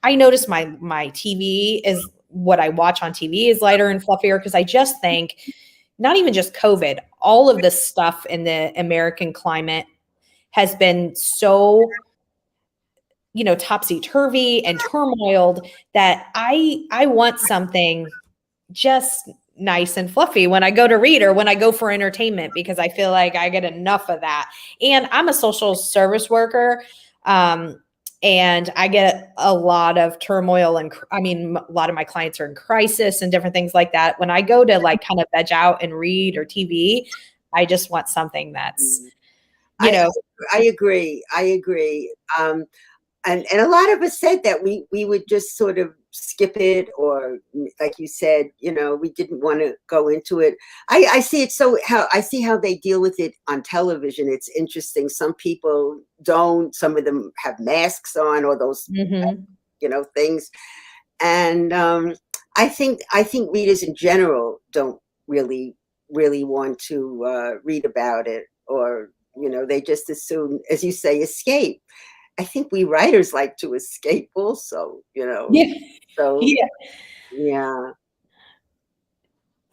I notice my TV is what I watch on TV is lighter and fluffier, because I just think not even just COVID, all of this stuff in the American climate has been so, topsy-turvy and turmoiled that I want something just nice and fluffy when I go to read or when I go for entertainment, because I feel like I get enough of that. And I'm a social service worker. And I get a lot of turmoil, and I mean, a lot of my clients are in crisis and different things like that. When I go to like kind of veg out and read or TV, I just want something that's, you I, know, I agree. I agree. And a lot of us said that we would just sort of skip it, or like you said, we didn't want to go into it. I see it, I see how they deal with it on television. It's interesting. Some people don't. Some of them have masks on, or those mhm. things. And I think readers in general don't really want to read about it, or they just assume, as you say, escape. I think we writers like to escape also, Yeah. So Yeah. yeah.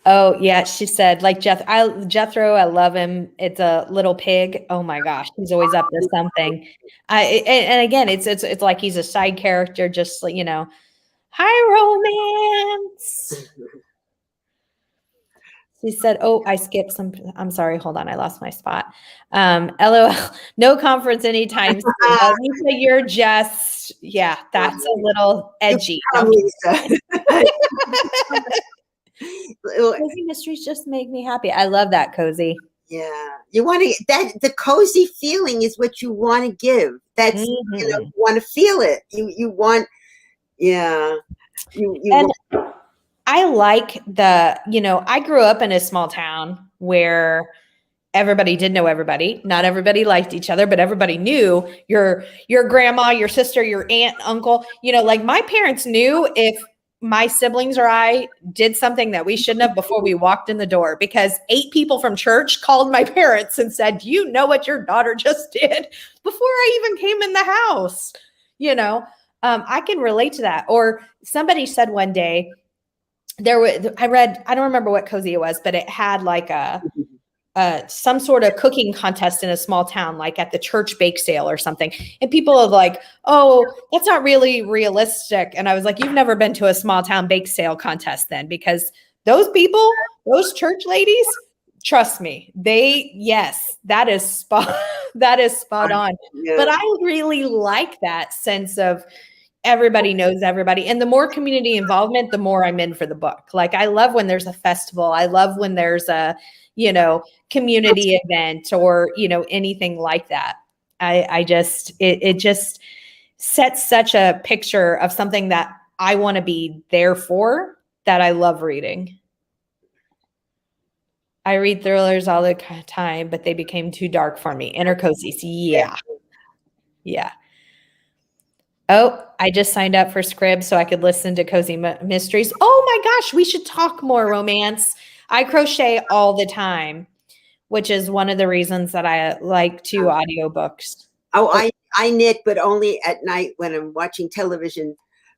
Oh yeah, she said like Jethro, I love him. It's a little pig. Oh my gosh, he's always up to something. And again, it's like he's a side character, just like hi romance. She said, "Oh, I skipped some. I'm sorry. Hold on, I lost my spot. LOL. No conference anytime soon. Oh, Lisa, you're just That's a little edgy. No. Lisa. Cozy mysteries just make me happy. I love that, Cozy. Yeah, you want to, that the cozy feeling is what you want to give. That's you want to feel it. You want, yeah. You And want, I like I grew up in a small town where everybody did know everybody. Not everybody liked each other, but everybody knew your grandma, your sister, your aunt, uncle. Like my parents knew if my siblings or I did something that we shouldn't have before we walked in the door, because 8 people from church called my parents and said, "Do you know what your daughter just did?" before I even came in the house. I can relate to that. Or somebody said one day, I don't remember what cozy it was, but it had like some sort of cooking contest in a small town, like at the church bake sale or something. And people are like, "Oh, that's not really realistic." And I was like, "You've never been to a small town bake sale contest then, because those people, those church ladies, trust me, yes, that is spot on." yeah. But I really like that sense of, everybody knows everybody. And the more community involvement, the more I'm in for the book. Like, I love when there's a festival. I love when there's a, community event or, anything like that. I just, it just sets such a picture of something that I want to be there for, that I love reading. I read thrillers all the time, but they became too dark for me. Inner cozies. Yeah. Yeah. Oh, I just signed up for Scribd so I could listen to cozy mysteries. Oh my gosh, we should talk more romance. I crochet all the time, which is one of the reasons that I like to audiobooks. Oh, I knit, but only at night when I'm watching television.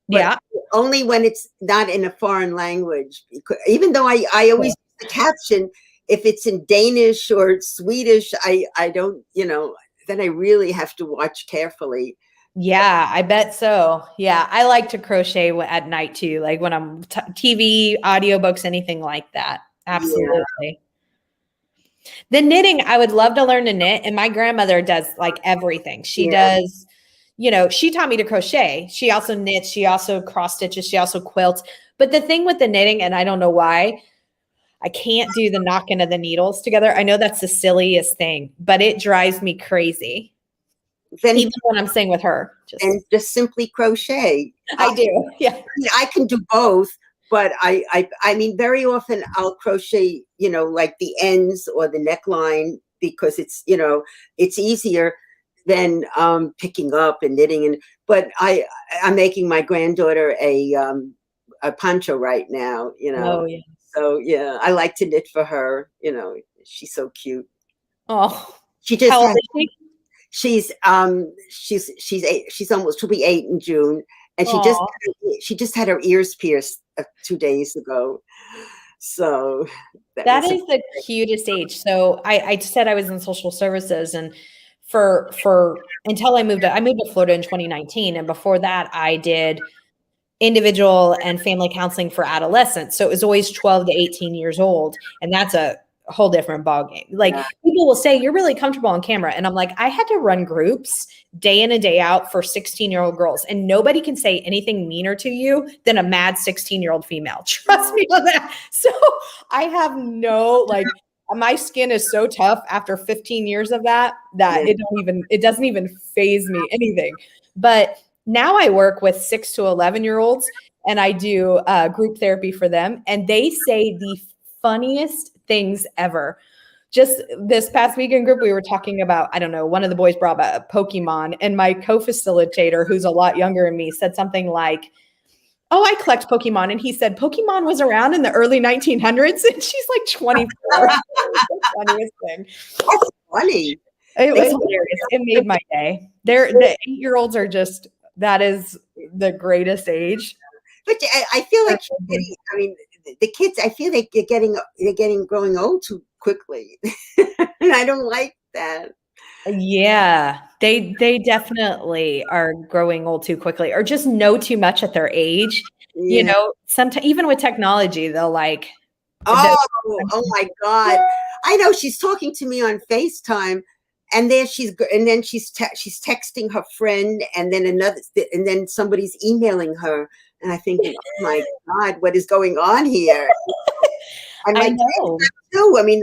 But Yeah. only when it's not in a foreign language. Even though I always use the caption, if it's in Danish or Swedish, I don't, then I really have to watch carefully. Yeah, I bet so. Yeah, I like to crochet at night too, like when I'm TV, audiobooks, anything like that. Absolutely. Yeah. The knitting, I would love to learn to knit, and my grandmother does like everything. She does, she taught me to crochet. She also knits, she also cross stitches, she also quilts. But the thing with the knitting, and I don't know why, I can't do the knocking of the needles together. I know that's the silliest thing, but it drives me crazy. Then, even when I'm staying with her. Just simply crochet. I do. Yeah. I can do both, but I mean, very often I'll crochet, like the ends or the neckline, because it's, it's easier than picking up and knitting. But I'm making my granddaughter a poncho right now, Oh, yeah. So yeah, I like to knit for her. She's so cute. Oh, she just had, she's 8. She'll be 8 in June, and she just had her ears pierced 2 days ago. So that is the cutest age. So I said I was in social services, and for until I moved to Florida in 2019, and before that I did individual and family counseling for adolescents. So it was always 12 to 18 years old, and that's a whole different ballgame. Like, people will say you're really comfortable on camera, and I'm like, I had to run groups day in and day out for 16-year-old girls, and nobody can say anything meaner to you than a mad 16-year-old female. Trust me on that. So I have my skin is so tough after 15 years of that it doesn't even faze me anything. But now I work with 6 to 11-year-olds, and I do group therapy for them, and they say the funniest things ever. Just this past weekend group, we were talking about, I don't know, one of the boys brought up Pokemon, and my co-facilitator, who's a lot younger than me, said something like, oh, I collect Pokemon. And he said, Pokemon was around in the early 1900s, and she's like 24. The funniest thing. That's funny. It was hilarious. It made my day. The 8-year-olds are just, that is the greatest age. But I feel like, I mean, the kids, I feel like they're growing old too quickly. And I don't like that. Yeah, they definitely are growing old too quickly, or just know too much at their age. Yeah. Sometimes even with technology, they'll like, oh my God. I know, she's talking to me on FaceTime, and then she's texting her friend, and then somebody's emailing her, and I think, oh my God, what is going on here? I know. I mean,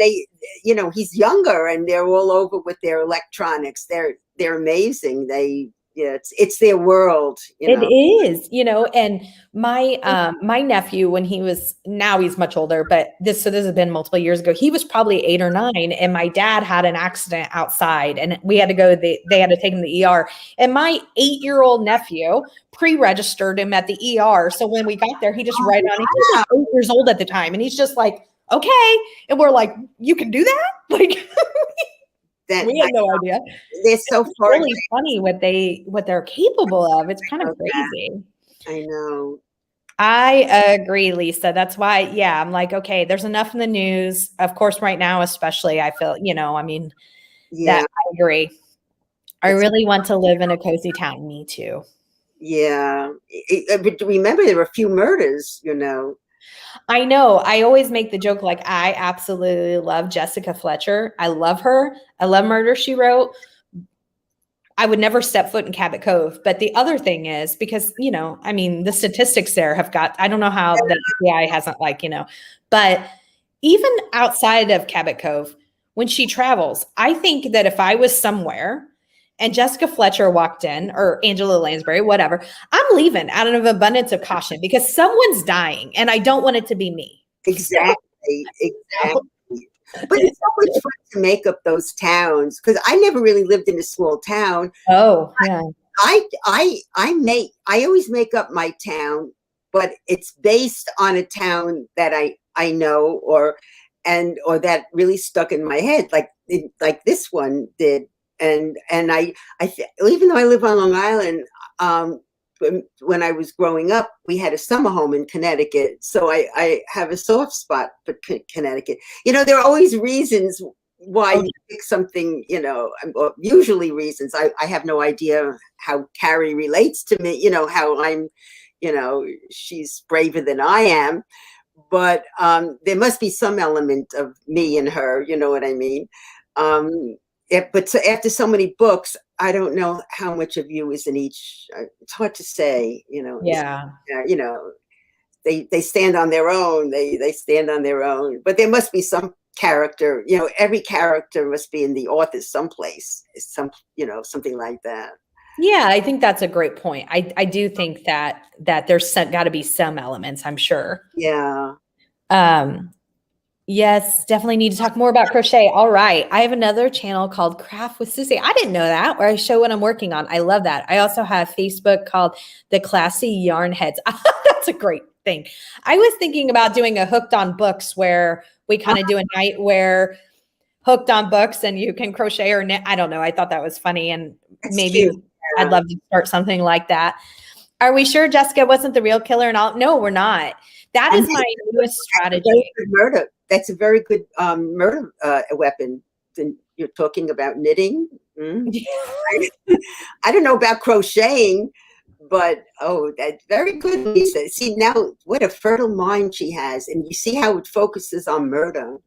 he's younger, and they're all over with their electronics. They're amazing. It's their world. It is, and my nephew, when now he's much older, but this has been multiple years ago. He was probably 8 or 9, and my dad had an accident outside, and we had to go. They had to take him to the ER, and my 8-year-old nephew pre-registered him at the ER. So when we got there, he just right on. He was 8 years old at the time, and he's just like, okay, and we're like, you can do that, like. We had no idea. They're so really funny what they're capable of. It's kind of crazy. I know. I agree, Lisa. That's why, I'm like, okay, there's enough in the news. Of course, right now, especially, I feel, that I agree. I really want to live in a cozy town. Me too. Yeah. But remember, there were a few murders, I know. I always make the joke, like, I absolutely love Jessica Fletcher. I love her. I love Murder, She Wrote. I would never step foot in Cabot Cove. But the other thing is because, you know, I mean, the statistics there have got, I don't know how the FBI hasn't like, you know, but even outside of Cabot Cove, when she travels, I think that if I was somewhere and Jessica Fletcher walked in or Angela Lansbury, whatever, I'm leaving out of an abundance of caution because someone's dying and I don't want it to be me. Exactly. Exactly. But it's so much fun to make up those towns because I never really lived in a small town. Oh, yeah. I always make up my town, but it's based on a town that I know or that really stuck in my head, like this one did. And even though I live on Long Island, when I was growing up, we had a summer home in Connecticut. So I have a soft spot for Connecticut. You know, there are always reasons why you pick something, you know, usually reasons. I have no idea how Carrie relates to me, you know, how I'm, you know, she's braver than I am. But there must be some element of me in her, you know what I mean? But so after so many books, I don't know how much of you is in each. It's hard to say, you know. Yeah. You know, they stand on their own. They stand on their own. But there must be some character. You know, every character must be in the author someplace. You know, something like that. Yeah, I think that's a great point. I do think that there's got to be some elements, I'm sure. Yeah. Yes, definitely need to talk more about crochet. All right. I have another channel called Craft with Susie. I didn't know that, where I show what I'm working on. I love that. I also have Facebook called The Classy Yarn Heads. That's a great thing. I was thinking about doing a Hooked on Books where we kind of do a night where hooked on books and you can crochet or knit. I don't know. I thought that was funny and maybe I'd love to start something like that. Are we sure Jessica wasn't the real killer? And no, we're not. That is my newest strategy. Murder. That's a very good murder weapon. And you're talking about knitting. I don't know about crocheting, but that's very good, Lisa. See now what a fertile mind she has, and you see how it focuses on murder.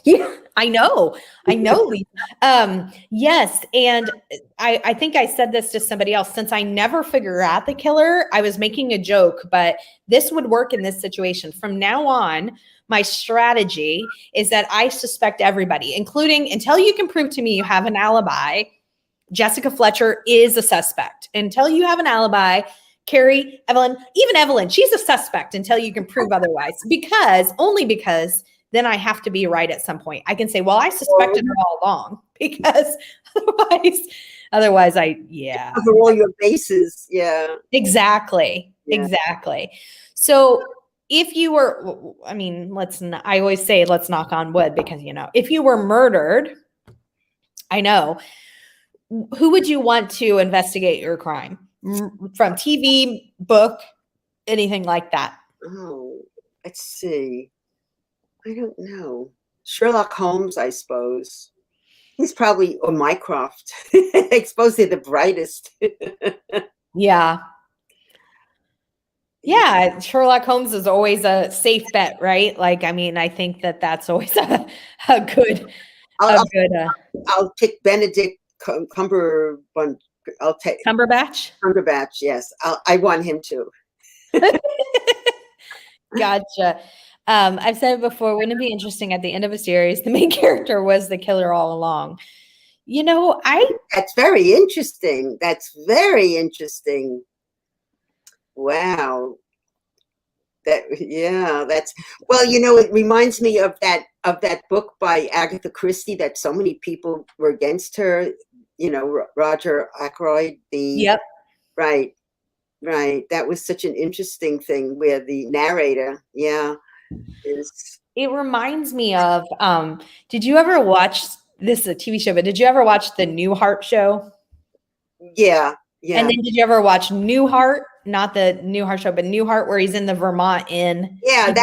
Yeah, I know, Lisa. Yes, and I think I said this to somebody else. Since I never figure out the killer, I was making a joke, but this would work in this situation. From now on, my strategy is that I suspect everybody, including until you can prove to me you have an alibi. Jessica Fletcher is a suspect. Until you have an alibi, Carrie, Evelyn, even Evelyn, she's a suspect until you can prove otherwise. Only because then I have to be right at some point. I can say, well, I suspected her all along because otherwise yeah. Cover all your bases. Yeah. Exactly. So if you were, I mean, I always say, let's knock on wood because, you know, if you were murdered, I know, who would you want to investigate your crime? From TV, book, anything like that? Oh, let's see. I don't know. Sherlock Holmes, I suppose. He's probably, or Mycroft. I suppose they're the brightest. Yeah. Yeah, Sherlock Holmes is always a safe bet, right? Like, I mean, I think that's always a good. I'll pick Benedict Cumberbatch. I'll take Cumberbatch. Cumberbatch, yes. I want him to. Gotcha. I've said it before, wouldn't it be interesting at the end of a series, the main character was the killer all along? You know, That's very interesting. Wow. Well, you know, it reminds me of that book by Agatha Christie that so many people were against her, you know, Roger Ackroyd, Yep. Right. That was such an interesting thing where the narrator, it reminds me of, did you ever watch, this is a TV show, but did you ever watch the Newhart show? Yeah. And then did you ever watch Newhart? Not the Newhart show, but Newhart, where he's in the Vermont inn. Yeah,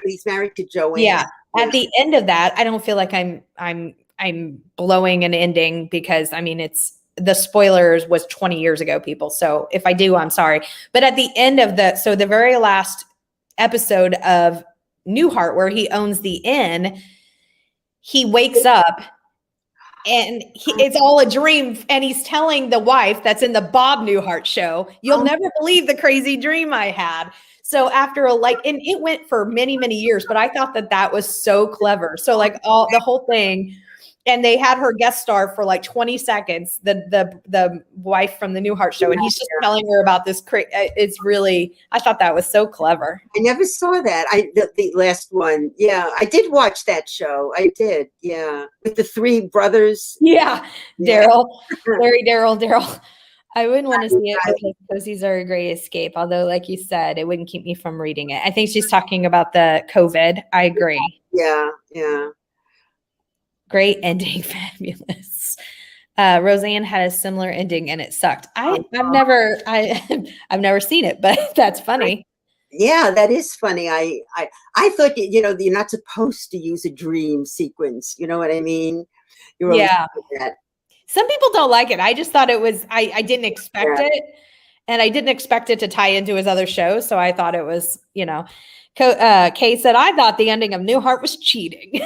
he's married to Joanne. Yeah. At the end of that, I don't feel like I'm blowing an ending because I mean the spoilers was 20 years ago, people. So if I do, I'm sorry. But at the end of the very last episode of Newhart, where he owns the inn, he wakes up and it's all a dream. And he's telling the wife that's in the Bob Newhart show, "You'll never believe the crazy dream I had." So after and it went for many, many years, but I thought that was so clever. So like the whole thing, and they had her guest star for like 20 seconds, the wife from the Newhart show, and he's just telling her about this. It's really, I thought that was so clever. I never saw that. The last one. Yeah, I did watch that show. I did. Yeah, with the three brothers. Yeah, Daryl, Larry, Daryl. I wouldn't want to see it because cozies are a great escape. Although, like you said, it wouldn't keep me from reading it. I think she's talking about the COVID. I agree. Yeah. Great ending, fabulous. Roseanne had a similar ending and it sucked. I've never seen it, but that's funny. Yeah, that is funny. I thought you're not supposed to use a dream sequence. You know what I mean? Yeah. Some people don't like it. I just thought it was, I didn't expect it. And I didn't expect it to tie into his other shows. So I thought it was, Kay said, I thought the ending of Newhart was cheating.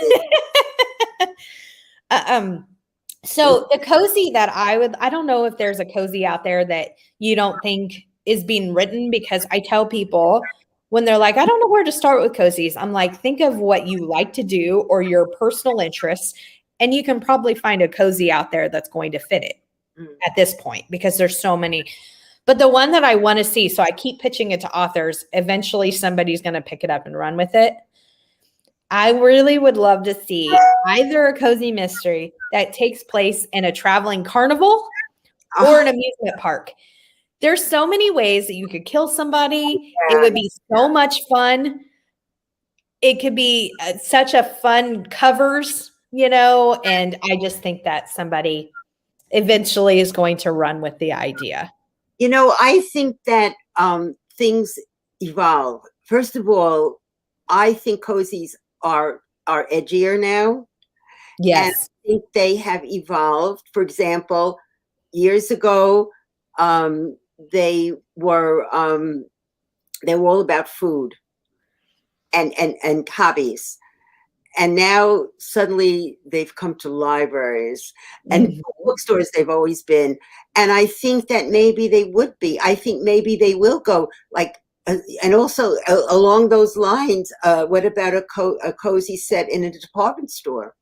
So the cozy that I don't know if there's a cozy out there that you don't think is being written, because I tell people when they're like, I don't know where to start with cozies. I'm like, think of what you like to do or your personal interests. And you can probably find a cozy out there that's going to fit it at this point, because there's so many. But the one that I want to see, so I keep pitching it to authors, eventually somebody's going to pick it up and run with it. I really would love to see either a cozy mystery that takes place in a traveling carnival or an amusement park. There's so many ways that you could kill somebody. It would be so much fun. It could be such a fun covers, and I just think that somebody eventually is going to run with the idea. I think that things evolve. First of all, I think cozies are edgier now. Yes. And I think they have evolved. For example, years ago, they were all about food and hobbies. And now suddenly they've come to libraries and bookstores. They've always been. And I think that maybe they would be. I think maybe they will go and also along those lines, what about a cozy set in a department store?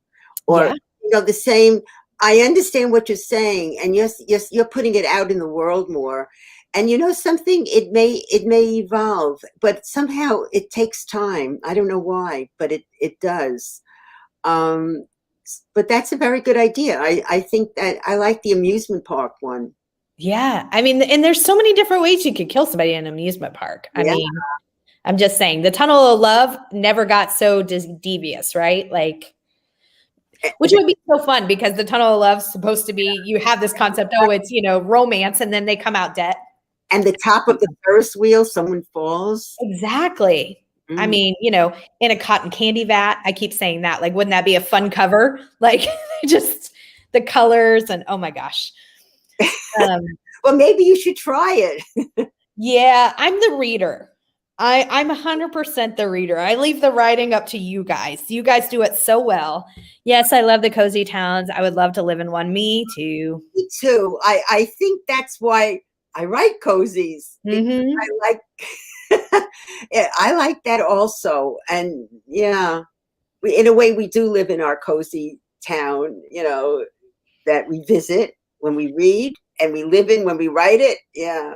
Or, the same. I understand what you're saying. And yes, you're putting it out in the world more. And something, it may evolve, but somehow it takes time. I don't know why, but it does. But that's a very good idea. I think that I like the amusement park one. Yeah. I mean, and there's so many different ways you could kill somebody in an amusement park. I mean, I'm just saying the Tunnel of Love never got so devious, right? Like, which would be so fun, because the Tunnel of Love is supposed to be, you have this concept, it's, romance, and then they come out dead. And the top of the Ferris wheel, someone falls. Exactly. I mean, in a cotton candy vat, I keep saying that, like, wouldn't that be a fun cover? Like, just the colors and, oh my gosh. Well, maybe you should try it. Yeah, I'm the reader. I'm 100% the reader. I leave the writing up to you guys. You guys do it so well. Yes, I love the cozy towns. I would love to live in one. Me too. Me too. I think that's why I write cozies. I like that also. And yeah, in a way, we do live in our cozy town, that we visit when we read, and we live in when we write it. Yeah.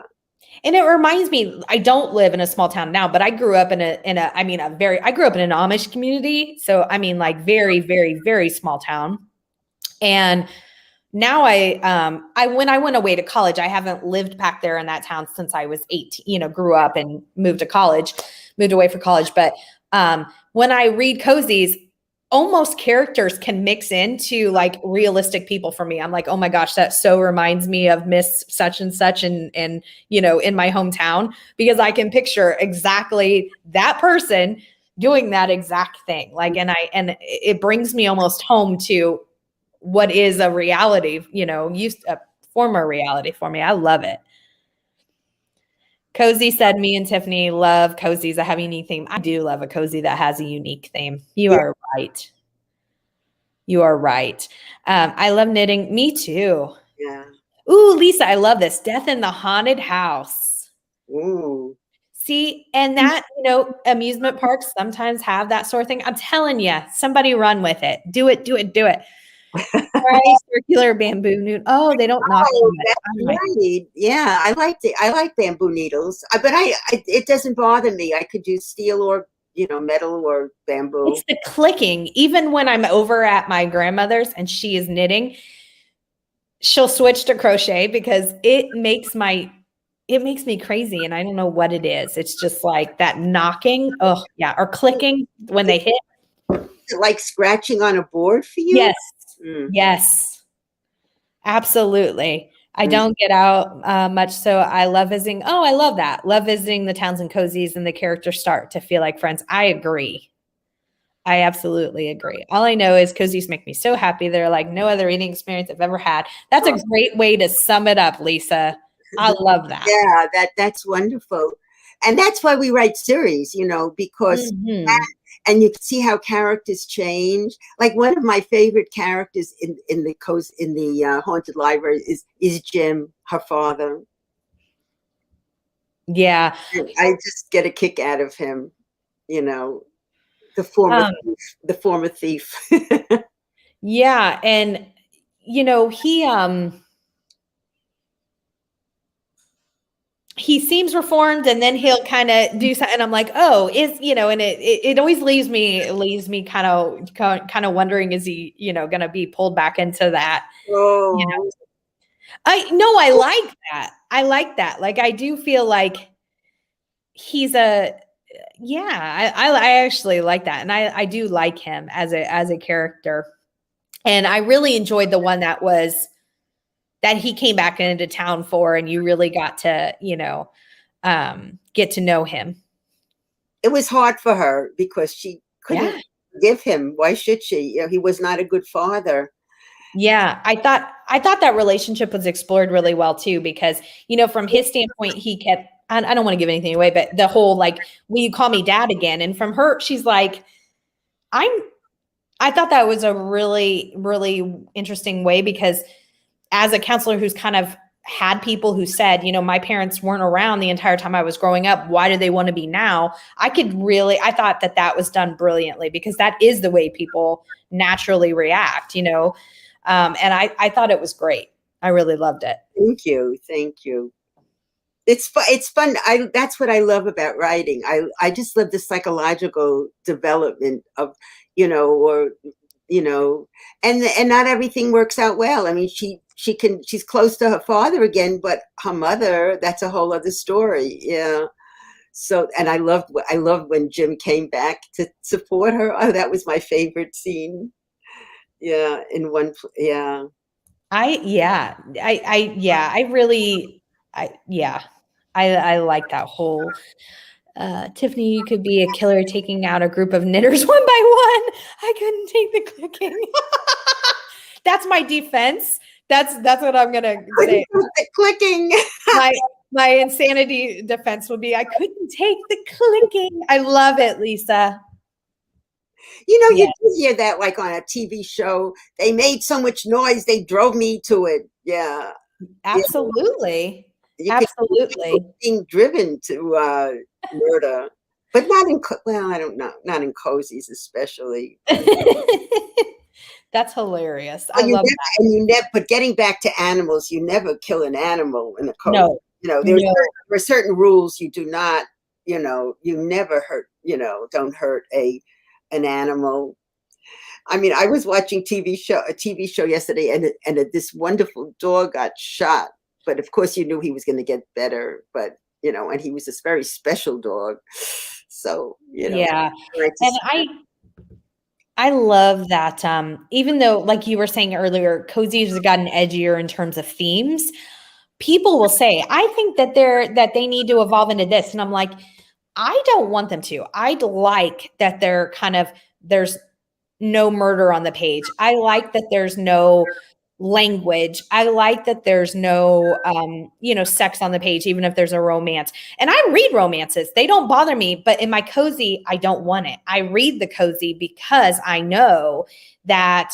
And it reminds me, I don't live in a small town now, but I grew up I grew up in an Amish community. So, I mean, like, very, very, very small town. And now when I went away to college, I haven't lived back there in that town since I was 18, grew up and moved away for college. But when I read cozies, almost characters can mix into like realistic people for me. I'm like, oh my gosh, that so reminds me of Miss such and such and in my hometown, because I can picture exactly that person doing that exact thing. Like, and it brings me almost home to what is a reality, a former reality for me. I love it. Cozy said, me and Tiffany love cozies that have a unique theme. I do love a cozy that has a unique theme. You are right. You are right. I love knitting. Me too. Yeah. Ooh, Lisa, I love this. Death in the Haunted House. Ooh. See, and that, amusement parks sometimes have that sort of thing. I'm telling you, somebody run with it. Do it, do it, do it. Right, circular bamboo noodle. Oh, they don't knock Oh, them. that's right. Yeah, I liked it. I like bamboo needles, but it doesn't bother me. I could use steel or metal or bamboo. It's the clicking. Even when I'm over at my grandmother's and she is knitting, she'll switch to crochet because it makes me crazy, and I don't know what it is. It's just like that knocking. Oh, yeah, or clicking when they hit. Is it like scratching on a board for you? Yes. Yes. Absolutely. I don't get out much, so I love visiting. Oh, I love that. Love visiting the towns and cozies, and the characters start to feel like friends. I agree. I absolutely agree. All I know is cozies make me so happy. They're like no other reading experience I've ever had. That's a great way to sum it up, Lisa. I love that. Yeah, that's wonderful. And that's why we write series, because and you can see how characters change. Like one of my favorite characters in the Haunted Library is Jim, her father. Yeah. I just get a kick out of him, the former thief. Yeah, and he seems reformed, and then he'll kind of do something. And I'm like, oh, and it always leaves me kind of wondering, is he, going to be pulled back into that? Oh, I like that. I like that. Like, I do feel like he's I actually like that. And I do like him as a character. And I really enjoyed the one that he came back into town for, and you really got to, get to know him. It was hard for her because she couldn't give him. Why should she? He was not a good father. Yeah, I thought that relationship was explored really well too, because from his standpoint, he kept. I don't want to give anything away, but the whole like, will you call me dad again? And from her, she's like, I thought that was a really, really interesting way, because as a counselor who's kind of had people who said, my parents weren't around the entire time I was growing up, why do they want to be now? I thought that was done brilliantly, because that is the way people naturally react, and I thought it was great. I really loved it. Thank you. It's fun. That's what I love about writing. I just love the psychological development of, and not everything works out well. I mean, she's close to her father again, but her mother, that's a whole other story. Yeah. So, and I loved when Jim came back to support her. Oh, that was my favorite scene. Yeah. Yeah. I like that whole Tiffany, you could be a killer taking out a group of knitters one by one. I couldn't take the clicking. That's my defense. That's what I'm gonna say. The clicking. My insanity defense would be, I couldn't take the clicking. I love it, Lisa. You do hear that, like on a TV show. They made so much noise, they drove me to it. Yeah. Absolutely. Absolutely. Being driven to murder, but not in, I don't know, not in cozies especially. That's hilarious. I love that. But getting back to animals, you never kill an animal in a cozy. No. There are certain rules you do not, you never hurt, don't hurt an animal. I mean, I was watching a TV show yesterday, and this wonderful dog got shot. But of course, you knew he was going to get better. But and he was this very special dog. So yeah, and I love that. Even though, like you were saying earlier, cozies have gotten edgier in terms of themes. People will say, I think that they need to evolve into this, and I'm like, I don't want them to. I'd like that there's no murder on the page. I like that there's no language. I like that there's no, sex on the page, even if there's a romance. And I read romances. They don't bother me, but in my cozy, I don't want it. I read the cozy because I know that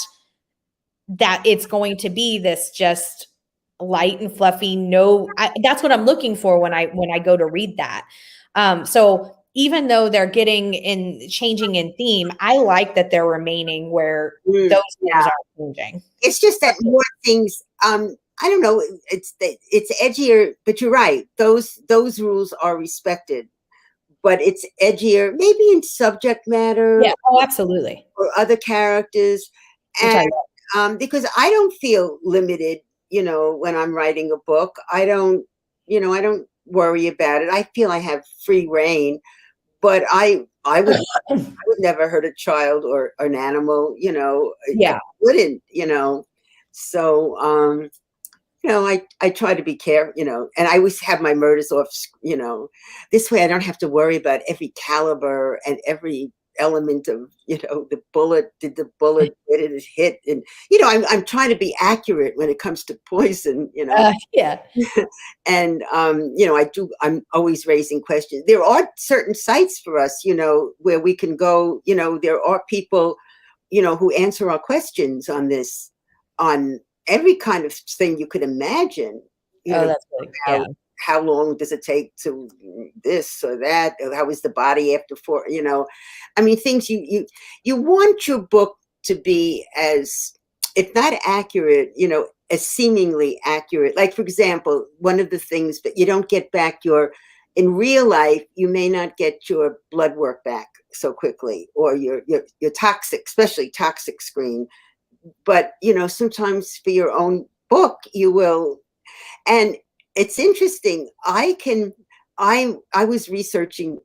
that it's going to be this just light and fluffy. That's what I'm looking for when I go to read that. So even though they're changing in theme, I like that they're remaining where those things are changing. It's just that more things, I don't know, it's edgier, but you're right. Those rules are respected, but it's edgier, maybe in subject matter. Yeah. Oh, absolutely. Or other characters. And because I don't feel limited, when I'm writing a book, I don't worry about it. I feel I have free reign, but I would never hurt a child or an animal, Yeah. I wouldn't, so I try to be careful, and I always have my murders off, this way I don't have to worry about every caliber and every element of, the bullet, did the bullet, where did it hit? And, I'm trying to be accurate when it comes to poison, Yeah. And, I'm always raising questions. There are certain sites for us, where we can go, there are people, who answer our questions on this, on every kind of thing you could imagine. That's really, how long does it take to this or that? How is the body after I mean, things you want your book to be as, if not accurate, as seemingly accurate. Like, for example, one of the things that you don't get back in real life, you may not get your blood work back so quickly, or your toxic, especially toxic screen. But, sometimes for your own book, you will. And it's interesting. I was researching,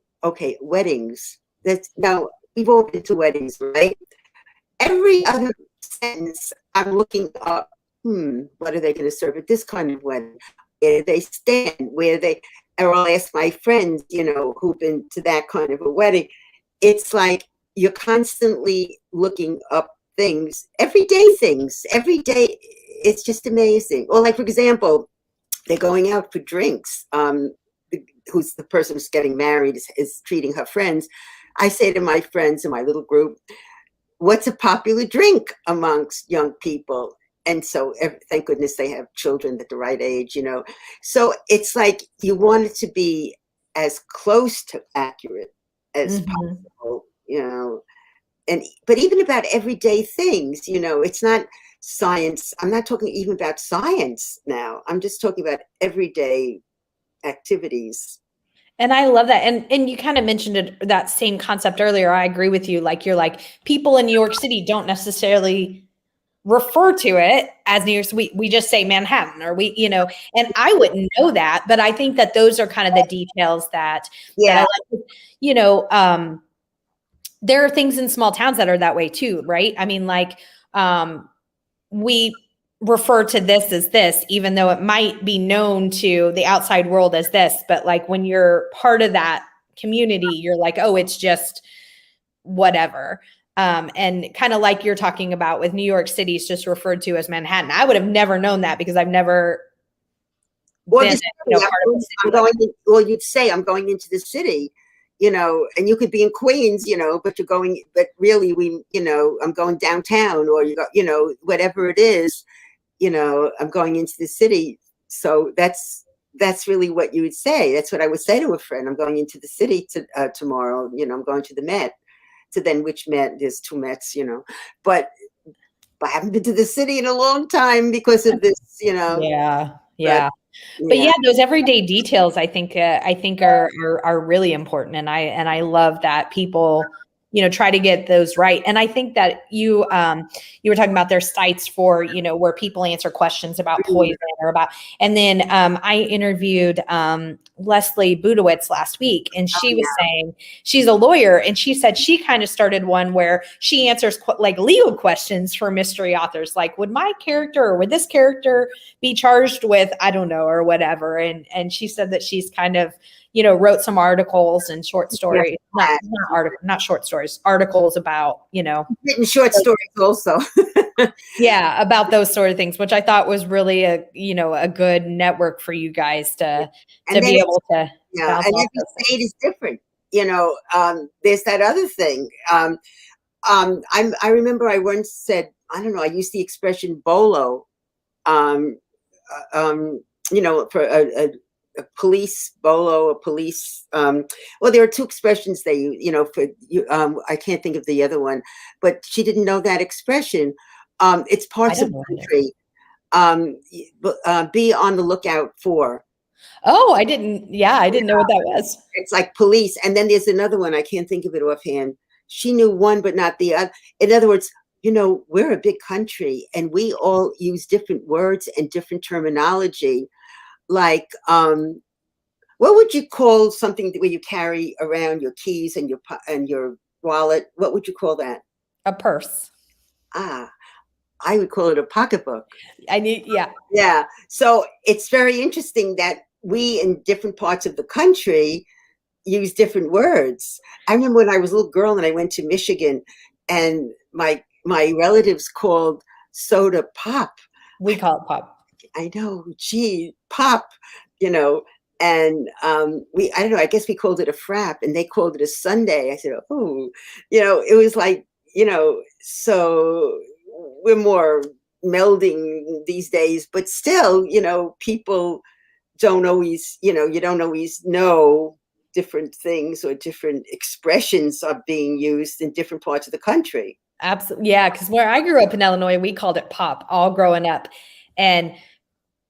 weddings. Now, we've all been to weddings, right? Every other sentence, I'm looking up, what are they going to serve at this kind of wedding? Where do they stand? Or I'll ask my friends, who've been to that kind of a wedding. It's like you're constantly looking up things, everyday things, every day. It's just amazing. Or, like, for example, they're going out for drinks. Who's the person who's getting married is treating her friends. I say to my friends in my little group, what's a popular drink amongst young people? And so, thank goodness they have children at the right age, So it's like you want it to be as close to accurate as possible, but even about everyday things, it's not science. I'm not talking even about science now. I'm just talking about everyday activities. And I love that. And you kind of mentioned that same concept earlier. I agree with you. Like, you're like, people in New York City don't necessarily refer to it as New York City. We just say Manhattan, or and I wouldn't know that, but I think that those are kind of the details that I like. There are things in small towns that are that way too, right? I mean, like, we refer to this as this, even though it might be known to the outside world as this, but like when you're part of that community, you're like, oh, it's just whatever. And kind of like you're talking about with New York City is just referred to as Manhattan. I would have never known that because I've never been you'd say I'm going into the city, and you could be in Queens, but you're going, but really I'm going downtown, or whatever it is, I'm going into the city. So that's really what you would say. That's what I would say to a friend. I'm going into the city tomorrow. I'm going to the Met. So then, which Met? There's two Mets, but I haven't been to the city in a long time because of this, Yeah. But yeah, those everyday details, I think are really important. And I love that people, try to get those right. And I think that you were talking about their sites for, where people answer questions about poison or about, and then I interviewed Leslie Budowitz last week, and she was saying she's a lawyer, and she said she kind of started one where she answers like legal questions for mystery authors, like, would my character or would this character be charged with, I don't know, or whatever. And she said that she's kind of, wrote some articles and short stories, not short stories, articles about, written short stories also. Yeah, about those sort of things, which I thought was really a good network for you guys to be able to. Yeah, and every state is different. There's that other thing. I remember I once said, I don't know, I used the expression bolo, um, for a police bolo, a police. Well, there are two expressions they use, for you. I can't think of the other one, but she didn't know that expression. It's I parts of don't know the it. country. Be on the lookout for. Oh, I didn't. Yeah, I didn't know what that was. It's like police. And then there's another one. I can't think of it offhand. She knew one, but not the other. In other words, we're a big country and we all use different words and different terminology. Like, what would you call something where you carry around your keys and your wallet? What would you call that? A purse. Ah, I would call it a pocketbook. Yeah. Yeah. So it's very interesting that we in different parts of the country use different words. I remember when I was a little girl and I went to Michigan, and my relatives called soda pop. We call it pop. I know, gee, pop, and I don't know, I guess we called it a frap and they called it a sundae. I said, oh, it was like, so we're more melding these days, but still, people don't always, you don't always know different things or different expressions are being used in different parts of the country. Absolutely. Yeah. Because where I grew up in Illinois, we called it pop all growing up. And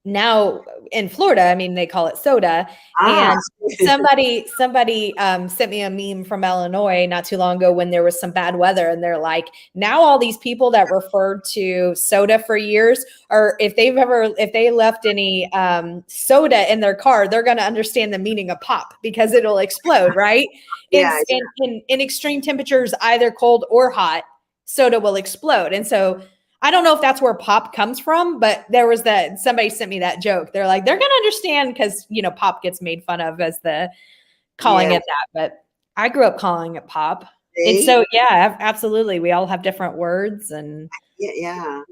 now in Florida, I mean, they call it soda. Ah. And somebody sent me a meme from Illinois not too long ago when there was some bad weather, and they're like, now all these people that referred to soda for years, or if they left any soda in their car, they're going to understand the meaning of pop because it'll explode, right? Yeah, In extreme temperatures, either cold or hot, soda will explode. And so I don't know if that's where pop comes from, but there was somebody sent me that joke. They're like, they're going to understand because, pop gets made fun of as calling it that. But I grew up calling it pop. See? And so, yeah, absolutely. We all have different words. And yeah.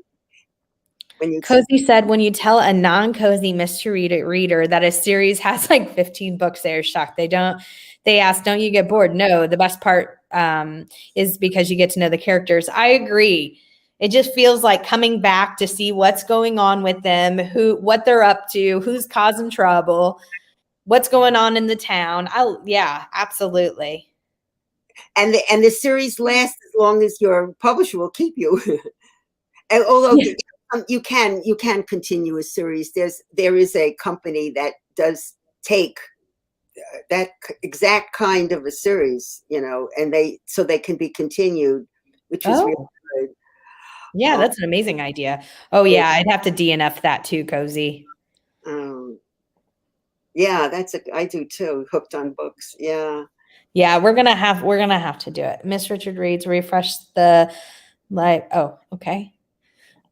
Cozy said, when you tell a non-cozy mystery reader that a series has like 15 books, they are shocked. They ask, don't you get bored? No, the best part is because you get to know the characters. I agree. It just feels like coming back to see what's going on with them, what they're up to, who's causing trouble, what's going on in the town. Yeah, absolutely. And the series lasts as long as your publisher will keep you. And although you can continue a series, there is a company that does take that exact kind of a series, and they can be continued, which is really good. Yeah, that's an amazing idea. Oh yeah, I'd have to DNF that too, Cozy. Yeah, I do too. Hooked on books. Yeah. Yeah, we're gonna have to do it. Miss Richard reads, refresh the live. Oh, okay.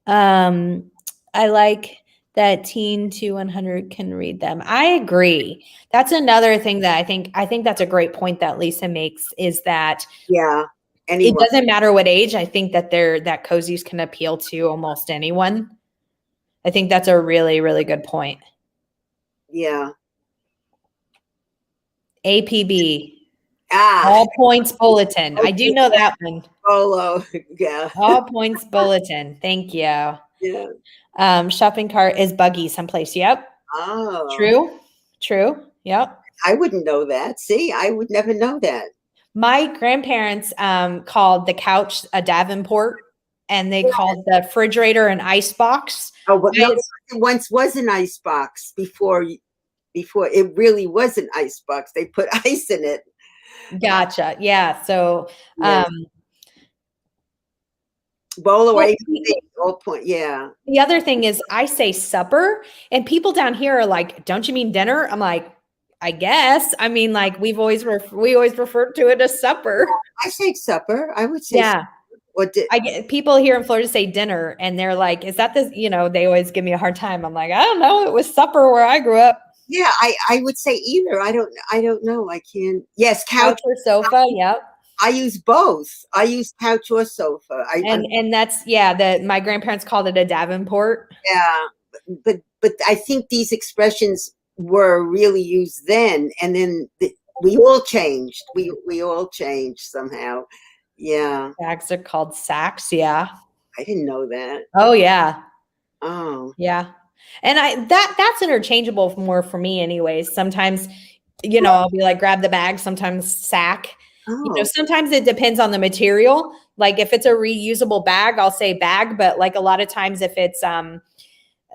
I like that teen to 100 can read them. I agree. That's another thing that I think that's a great point that Lisa makes, is that anyone. It doesn't matter what age. I think that that cozies can appeal to almost anyone. I think that's a really, really good point. Yeah. APB. All Points Bulletin. I do know that one. Polo. Yeah. All Points Bulletin. Thank you. Yeah. Shopping cart is buggy someplace. Yep. Oh. True. Yep. I wouldn't know that. See, I would never know that. My grandparents called the couch a Davenport, and they called the refrigerator an ice box. Oh, but no, it once was an ice box before it really was an ice box. They put ice in it. Gotcha. Yeah. So, Bolo, all point. Yeah. The other thing is, I say supper, and people down here are like, "Don't you mean dinner?" I'm like, I guess. I mean, like we always refer to it as supper. I say supper. I would say. Yeah. I get people here in Florida say dinner, and they're like, "Is that this?" They always give me a hard time. I'm like, I don't know. It was supper where I grew up. Yeah, I would say either. I don't know. I can't. Yes, couch or sofa. Yep. I use both. I use couch or sofa. And that's my grandparents called it a Davenport. Yeah, but I think these expressions were really used then, and then we all changed. We all changed somehow. Yeah. Bags are called sacks. Yeah. I didn't know that. Oh yeah. Oh. Yeah. And that's interchangeable more for me anyways. Sometimes, you know, I'll be like, grab the bag, sometimes sack. You know, Oh. sometimes it depends on the material. Like if it's a reusable bag, I'll say bag, but like a lot of times if it's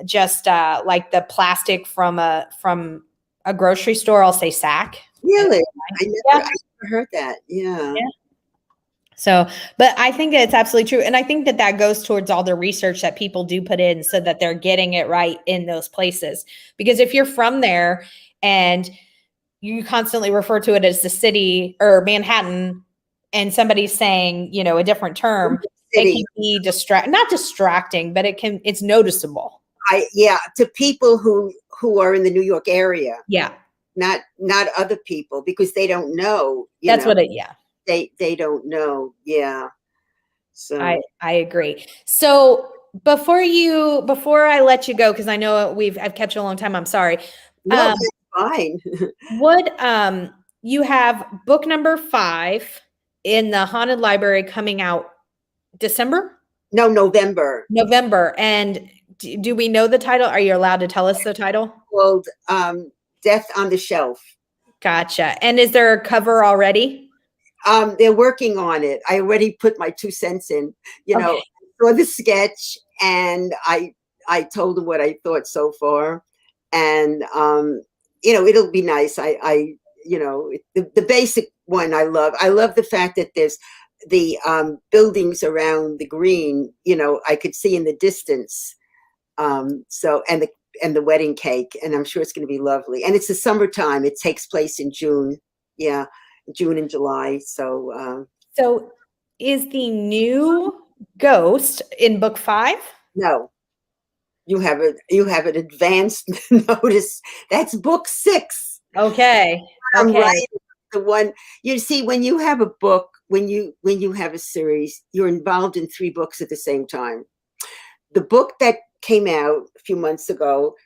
just like the plastic from a grocery store, I'll say sack. Really? Yeah. I never heard that. Yeah. Yeah. So, but I think it's absolutely true. And I think that that goes towards all the research that people do put in so that they're getting it right in those places. Because if you're from there and you constantly refer to it as the city or Manhattan and somebody's saying, you know, a different term, it can City. be not distracting, but it's noticeable. Yeah, to people who are in the New York area, Yeah. not other people, because they don't know, That's what yeah. they don't know. Yeah. So I agree. So before I let you go, because I know I've kept you a long time. I'm sorry. no, Um, that's fine. what you have book number 5 in the Haunted Library coming out December? No, November. November. And do we know the title? Are you allowed to tell us the title? Called Death on the Shelf. Gotcha. And is there a cover already? They're working on it. I already put my 2 cents in, Okay. for the sketch, and I told them what I thought so far, and it'll be nice. The basic one I love. I love the fact that there's the buildings around the green. I could see in the distance. So and the wedding cake, and I'm sure it's going to be lovely. And it's the summertime. It takes place in June. Yeah. June and July. So So is the new ghost in book 5? no, you have an advanced notice. That's book 6. Okay. I'm Okay. right. The one you see when you have a book, when you have a series, you're involved in 3 books at the same time. The book that came out a few months ago,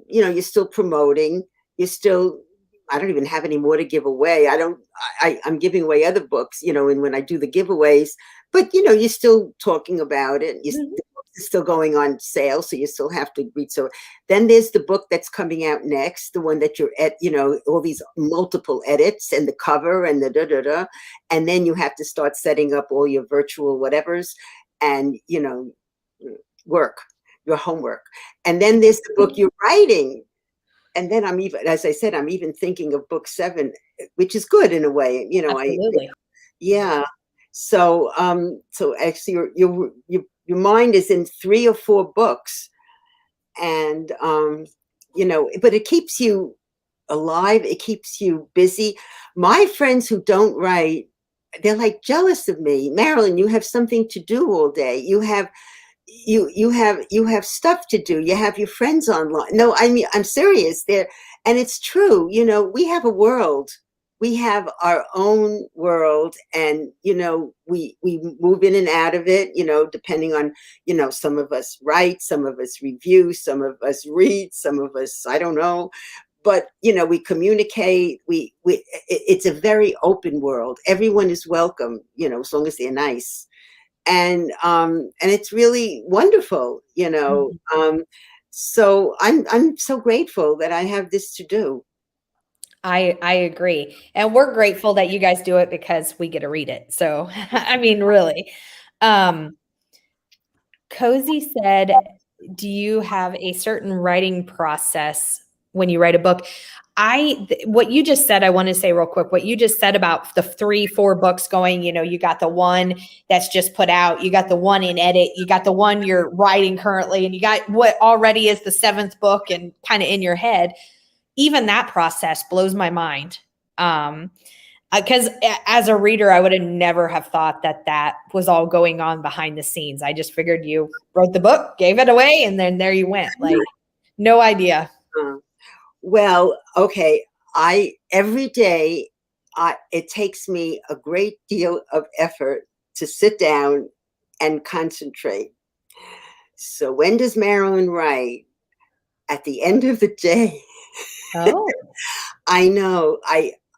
you're still promoting. You're still. I don't even have any more to give away. I'm giving away other books, and when I do the giveaways, but you're still talking about it. The book is still going on sale, so you still have to read. So then there's the book that's coming out next, the one that you're at, all these multiple edits and the cover and the da-da-da. And then you have to start setting up all your virtual whatevers and, work, your homework. And then there's the book you're writing. And then I'm even, as I said, I'm even thinking of book 7, which is good in a way. Absolutely. Yeah. So actually, your mind is in 3 or 4 books, and but it keeps you alive. It keeps you busy. My friends who don't write, they're like jealous of me. Marilyn, you have something to do all day. You have stuff to do. You have your friends online. No, I mean, I'm serious there. And it's true. We have a world. We have our own world, and we move in and out of it, depending on, some of us write, some of us review, some of us read, some of us, I don't know, but we communicate. It's a very open world. Everyone is welcome, as long as they're nice. And it's really wonderful. So I'm so grateful that I have this to do. I agree. And we're grateful that you guys do it because we get to read it. So, I mean, really. Cozy said, do you have a certain writing process when you write a book? What you just said, I want to say real quick, what you just said about the 3-4 books going, you got the one that's just put out, you got the one in edit, you got the one you're writing currently, and you got what already is the 7th book and kind of in your head. Even that process blows my mind. Because as a reader, I would have never have thought that was all going on behind the scenes. I just figured you wrote the book, gave it away, and then there you went. Like, no idea. Well, okay. Every day, it takes me a great deal of effort to sit down and concentrate. So when does Marilyn write? At the end of the day. Oh. I know.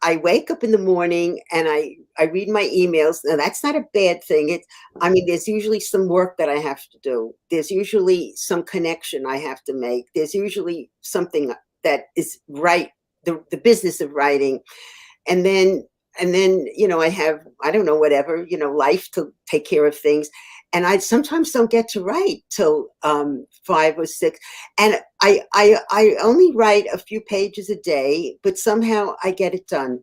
I wake up in the morning and I read my emails. Now that's not a bad thing. I mean, there's usually some work that I have to do. There's usually some connection I have to make. There's usually something that is right, the business of writing. And then, I have, I don't know, whatever, life to take care of things. And I sometimes don't get to write till 5 or 6. And I only write a few pages a day, but somehow I get it done.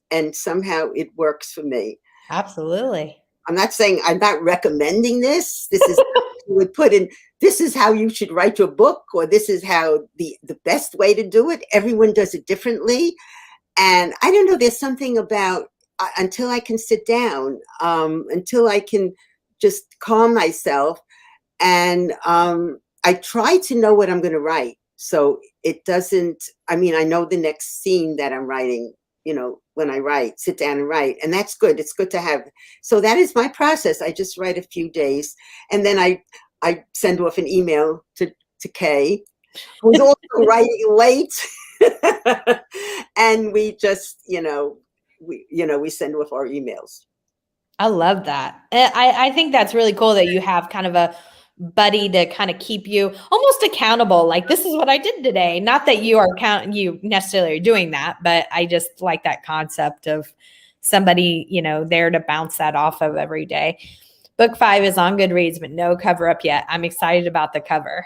And somehow it works for me. Absolutely. I'm not recommending this. This is you would put in, this is how you should write your book, or this is how the best way to do it. Everyone does it differently. And I don't know, there's something about until I can sit down, until I can just calm myself. And I try to know what I'm going to write. So it doesn't, I mean, I know the next scene that I'm writing, when I sit down and write. And that's good. It's good to have. So that is my process. I just write a few days. And then I send off an email to Kay, who's also writing late. And we just, we send off our emails. I love that. I think that's really cool that you have kind of a buddy to kind of keep you almost accountable. Like, this is what I did today. Not that you necessarily are doing that, but I just like that concept of somebody, there to bounce that off of every day. Book 5 is on Goodreads, but no cover up yet. I'm excited about the cover.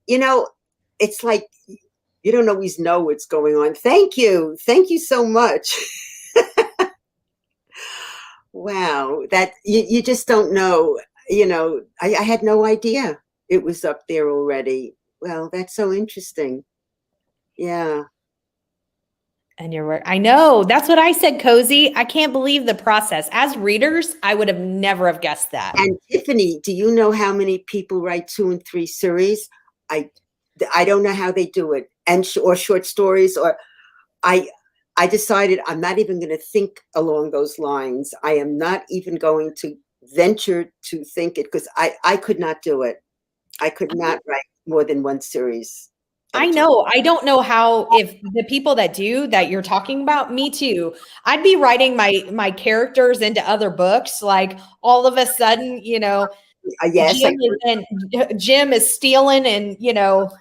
It's like, you don't always know what's going on. Thank you. Thank you so much. Wow. That you just don't know, I had no idea it was up there already. Well, that's so interesting. Yeah. And your work. I know. That's what I said, Cozy. I can't believe the process. As readers, I would have never have guessed that. And Tiffany, do you know how many people write 2 and 3 series? I don't know how they do it. Or short stories, or I decided I'm not even going to think along those lines. I am not even going to venture to think it, because I could not do it. I could not write more than 1 series. I know. I don't know how, if the people that do that you're talking about, me too. I'd be writing my characters into other books. Like, all of a sudden, yes, Jim is stealing, and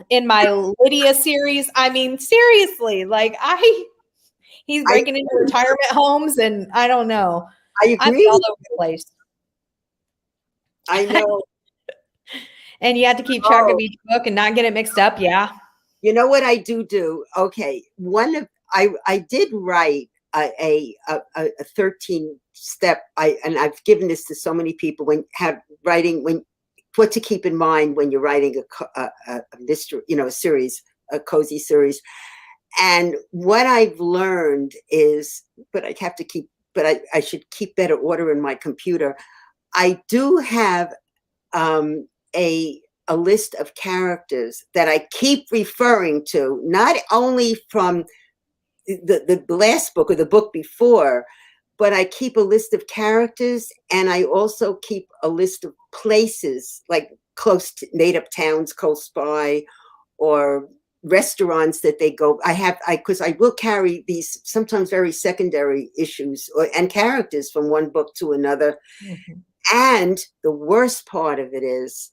in my Lydia series. I mean, seriously, like he's breaking into retirement homes, and I don't know. I agree. I'm all over the place. I know. And you have to keep track of each book and not get it mixed up. Yeah. You know what I do? Okay. I did write a 13-step, and I've given this to so many people, what to keep in mind when you're writing a mystery, a series, a cozy series. And what I've learned is, but I should keep better order in my computer. I do have a list of characters that I keep referring to, not only from the last book or the book before, but I keep a list of characters, and I also keep a list of places, like made up towns close by, or restaurants that they go. Because I will carry these sometimes very secondary issues and characters from one book to another. Mm-hmm. And the worst part of it is,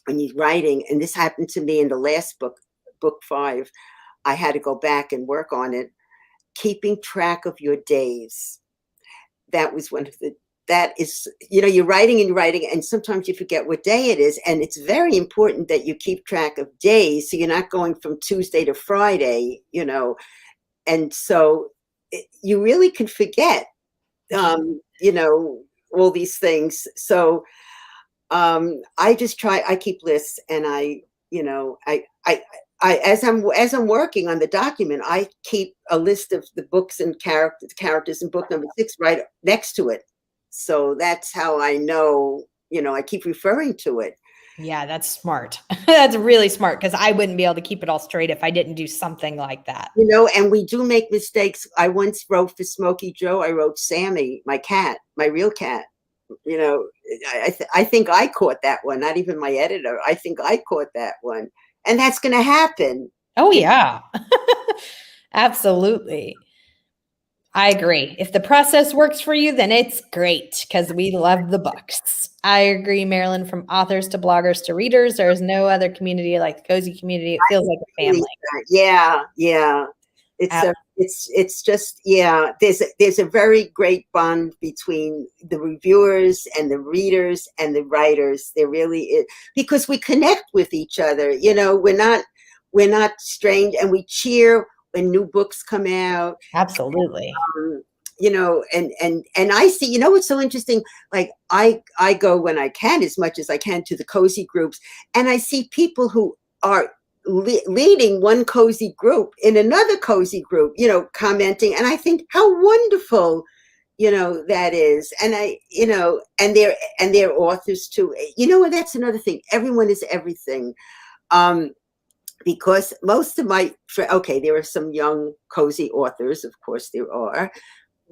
when you're writing, and this happened to me in the last book, book 5, I had to go back and work on it, keeping track of your days. That was you're writing, and sometimes you forget what day it is. And it's very important that you keep track of days, so you're not going from Tuesday to Friday, and so you really can forget, all these things. So I keep lists, and as I'm working on the document, I keep a list of the books and characters in book number 6 right next to it. So that's how I know, I keep referring to it. Yeah, that's smart. That's really smart, because I wouldn't be able to keep it all straight if I didn't do something like that. And we do make mistakes. I once wrote for Smokey Joe, I wrote Sammy, my cat, my real cat. I think I caught that one, not even my editor. I think I caught that one. And that's going to happen. Oh, yeah. Absolutely. I agree. If the process works for you, then it's great because we love the books. I agree, Marilyn. From authors to bloggers to readers, there is no other community like the cozy community. It feels like a family. Yeah, yeah. It's just, yeah, there's a very great bond between the reviewers and the readers and the writers. There really is, because we connect with each other. You know, we're not strange, and we cheer when new books come out. Absolutely. You know, and I see, you know, what's so interesting, like I go when I can, as much as I can, to the cozy groups, and I see people who are leading one cozy group in another cozy group, you know, commenting, and I think how wonderful, you know, that is. And I, you know, and they're authors too, you know. And that's another thing, everyone is everything. Because most of my okay, there are some young cozy authors, of course there are,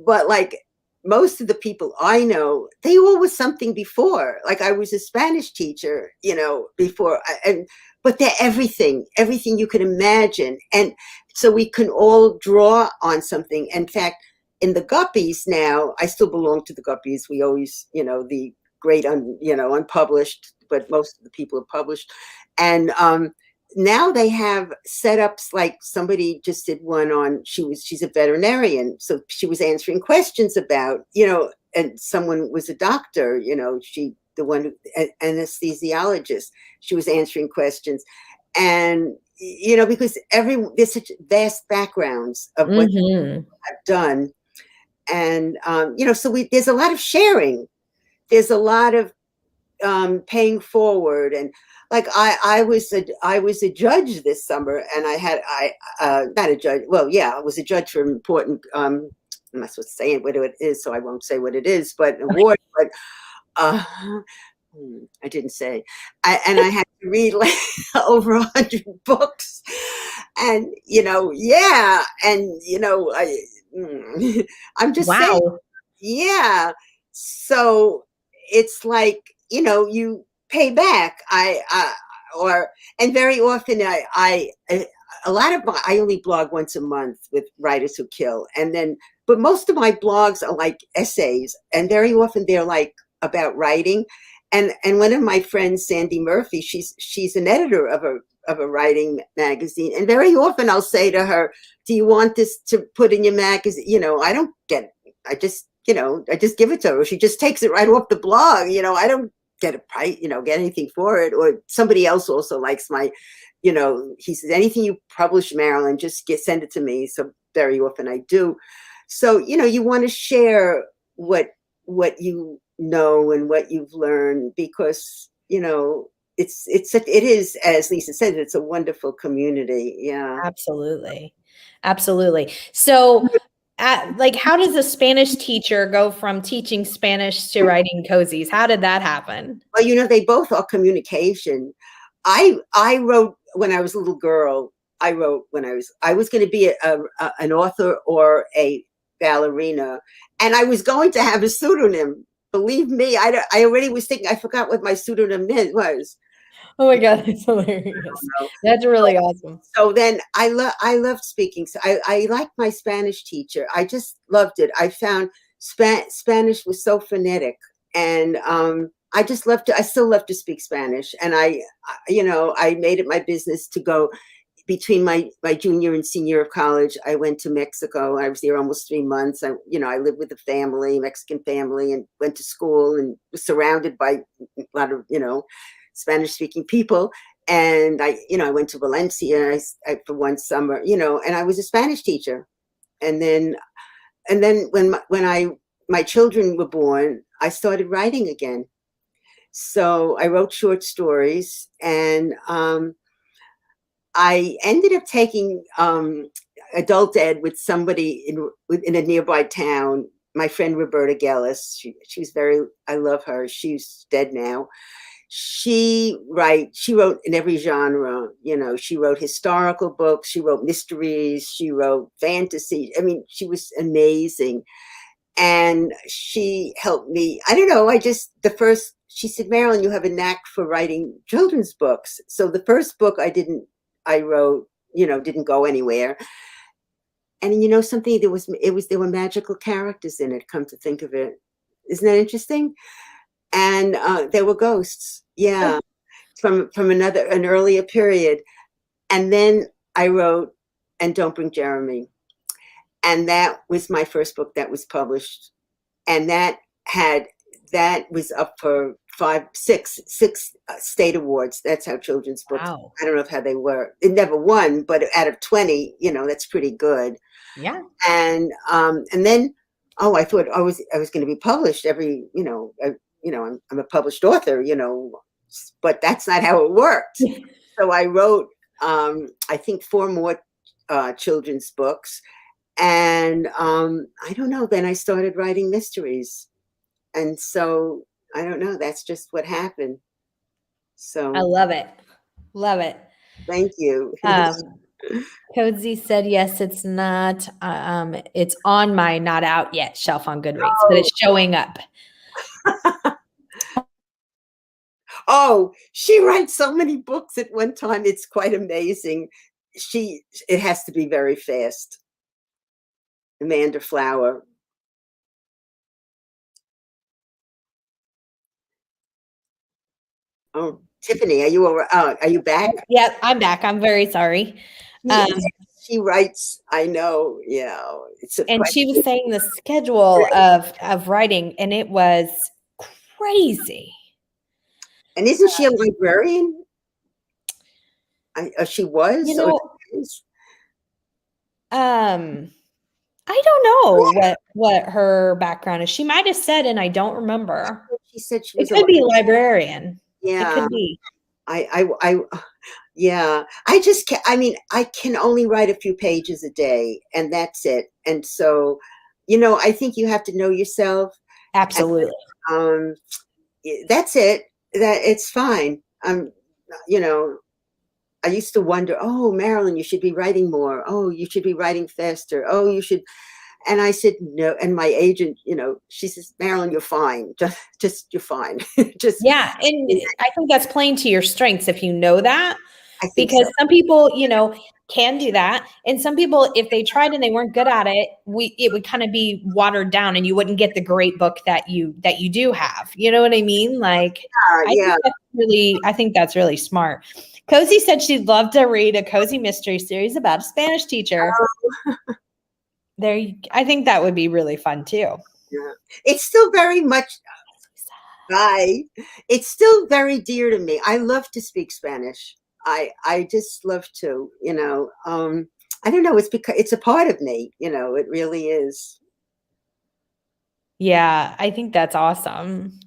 but like most of the people I know, they all was something before. Like I was a Spanish teacher, you know, before, and but they're everything you can imagine. And so we can all draw on something. In fact, in the Guppies now, I still belong to the Guppies. We always, you know, the great, you know, unpublished, but most of the people are published. And now they have setups, like somebody just did one on, she's a veterinarian, so she was answering questions about, you know, and someone was a doctor, you know, the one anesthesiologist, she was answering questions. And you know, because there's such vast backgrounds of what I've done. And you know, so there's a lot of sharing, there's a lot of paying forward. And like I was a judge this summer, and not a judge, well, yeah, I was a judge for an important, I'm not supposed to say what it is, so I won't say what it is, but an award. But I didn't say. And I had to read like over 100 books, and you know, yeah, and you know, I'm just saying, Wow. yeah. So it's like, you know, you pay back. And very often a lot of I only blog once a month with Writers Who Kill, and then, but most of my blogs are like essays, and very often they're like about writing. And one of my friends, Sandy Murphy, she's an editor of a writing magazine, and very often I'll say to her, "Do you want this to put in your magazine?" You know, I don't get it. I just, you know, I just give it to her. She just takes it right off the blog. You know, I don't get a price, you know, get anything for it. Or somebody else also likes my, you know, he says, anything you publish, Marilyn, just send it to me. So very often I do. So, you know, you want to share what you know and what you've learned, because, you know, it is, as Lisa said, it's a wonderful community. Yeah. Absolutely. Absolutely. So like, how does a Spanish teacher go from teaching Spanish to writing cozies? How did that happen? Well, you know, they both are communication. I wrote when I was a little girl. I wrote when I was going to be an author or a ballerina, and I was going to have a pseudonym. Believe me, I already was thinking. I forgot what my pseudonym was. Oh my God, that's hilarious. That's really awesome. So then I loved speaking. So I liked my Spanish teacher. I just loved it. I found Spanish was so phonetic, and I just love to. I still love to speak Spanish, and you know, I made it my business to go between my junior and senior year of college. I went to Mexico. I was there almost 3 months. You know, I lived with a family, Mexican family, and went to school and was surrounded by a lot of, you know, Spanish speaking people. And you know, I went to Valencia for one summer, you know, and I was a Spanish teacher. And then when my children were born, I started writing again. So I wrote short stories, and I ended up taking adult ed with somebody in a nearby town. My friend Roberta Gellis, she's I love her. She's dead now. She wrote in every genre. You know, she wrote historical books, she wrote mysteries, she wrote fantasy. I mean, she was amazing. And she helped me. I don't know, she said, Marilyn, you have a knack for writing children's books. So the first book I wrote, you know, didn't go anywhere. And you know something, there were magical characters in it, come to think of it. Isn't that interesting? And there were ghosts. Yeah. From an earlier period. And then I wrote And Don't Bring Jeremy. And that was my first book that was published. And that was up for six state awards. That's how children's books. Wow. I don't know how they were. It never won, but out of 20, that's pretty good. Yeah. And then, I thought I was going to be published every, I'm a published author, but that's not how it worked. So I wrote, I think 4 more children's books. And I don't know, then I started writing mysteries. And so, I don't know, that's just what happened. So I love it. Love it. Thank you. Cozy said, yes, it's not, it's on my not out yet shelf on Goodreads, but it's showing up. Oh, she writes so many books at one time. It's quite amazing. It has to be very fast. Amanda Flower. Oh, Tiffany, are you back? Yeah, I'm back. I'm very sorry. She writes, I know, and she was saying the schedule of writing, and it was crazy. And isn't she a librarian? She was? I don't know what her background is. She might have said, and I don't remember. She said she was it could be a librarian. Yeah. It could be. Yeah, I can only write a few pages a day, and that's it. And so, I think you have to know yourself. Absolutely. And, that's it. That it's fine. I used to wonder, oh, Marilyn, you should be writing more. Oh, you should be writing faster. Oh, you should. And I said, no. And my agent, she says, Marilyn, you're fine. Just you're fine. Yeah. And I think that's playing to your strengths if you know that. Because some people, can do that. And some people, if they tried and they weren't good at it, it would kind of be watered down and you wouldn't get the great book that you do have. You know what I mean? Like, I think that's really smart. Cozy said she'd love to read a cozy mystery series about a Spanish teacher. I think that would be really fun too. Yeah. It's still very much, it's still very dear to me. I love to speak Spanish. I just love to, I don't know. It's because it's a part of me, it really is. Yeah, I think that's awesome.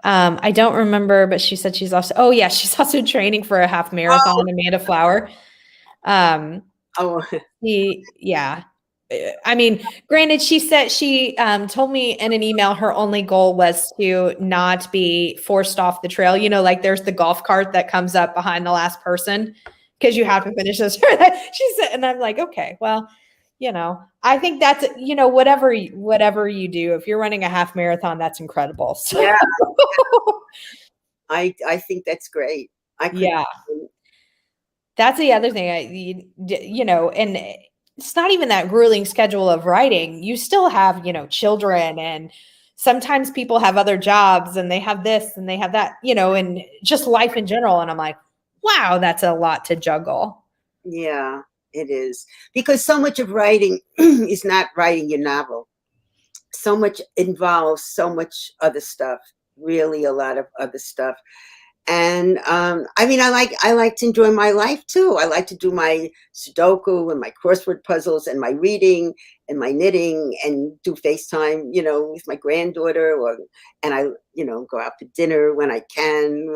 I don't remember, but she said she's also training for a half marathon, Amanda Flower. Yeah. I mean, granted, she said she told me in an email her only goal was to not be forced off the trail. Like there's the golf cart that comes up behind the last person because you have to finish this. She said, and I'm like, okay, well, I think that's, whatever you do, if you're running a half marathon, that's incredible. So. Yeah. I think that's great. That's the other thing, and it's not even that grueling schedule of writing. You still have, children, and sometimes people have other jobs and they have this and they have that, and just life in general. And I'm like, wow, that's a lot to juggle. Yeah, it is. Because so much of writing is not writing your novel. So much involves so much other stuff, really a lot of other stuff. And I like to enjoy my life too. I like to do my Sudoku and my crossword puzzles and my reading and my knitting and do FaceTime, with my granddaughter, and I, go out to dinner when I can,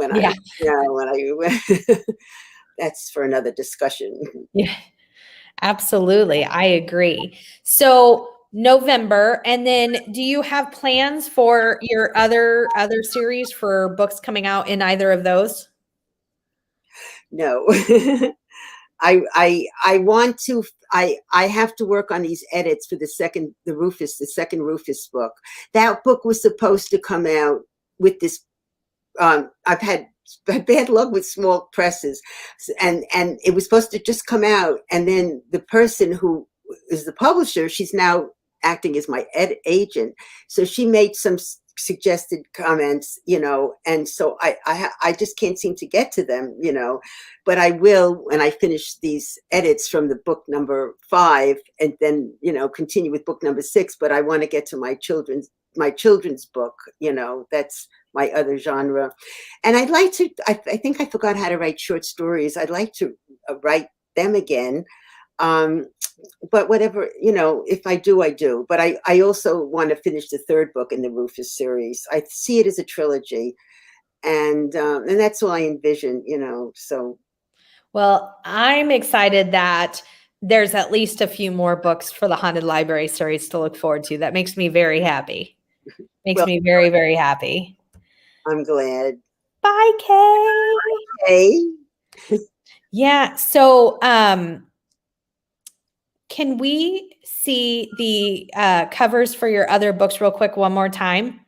that's for another discussion. Yeah, absolutely. I agree. So November, and then do you have plans for your other series for books coming out in either of those? No. I want to, I have to work on these edits for the second Rufus book. That book was supposed to come out with this, I've had bad luck with small presses, and it was supposed to just come out, and then the person who is the publisher, she's now acting as my agent. So she made some suggested comments, and so I just can't seem to get to them, but I will when I finish these edits from the book number 5, and then, continue with book number 6. But I want to get to my children's book, that's my other genre. And I'd like to, I think I forgot how to write short stories. I'd like to write them again. But whatever, if I do, I do. But I also want to finish the 3rd book in the Rufus series. I see it as a trilogy, and that's all I envision, so. Well, I'm excited that there's at least a few more books for the Haunted Library series to look forward to. That makes me very happy. Makes me very, very happy. I'm glad. Bye, Kay. Hey. Yeah. So, can we see the covers for your other books real quick one more time?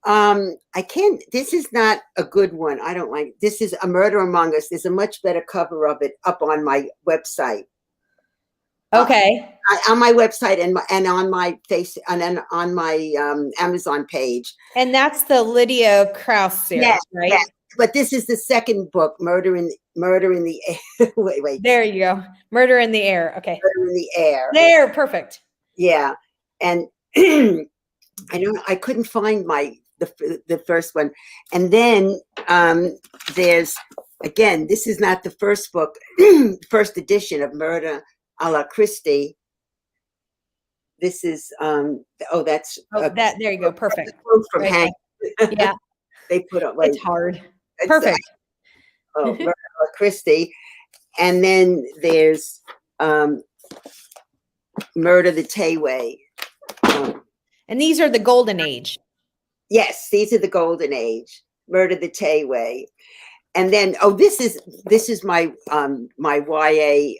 I can't. This is not a good one. I don't like. This is A Murder Among Us. There's a much better cover of it up on my website. Okay. On my website and on my face and on my Amazon page. And that's the Lydia Krause series, yes, right? Yes. But this is the 2nd book, Murder in the Air. wait. There you go. Murder in the Air. Okay. Murder in the Air. There, perfect. Yeah, and I couldn't find the first one, and then there's, again, this is not the first book, first edition of Murder a la Christie. This is that's that. There you go. Perfect. From Hank. Yeah, they put up. It's hard. Perfect. Murder a la Christie, and then there's Murder the Tayway. And these are the golden age. Yes, these are the golden age. Murder the Tayway. And then, this is my my YA.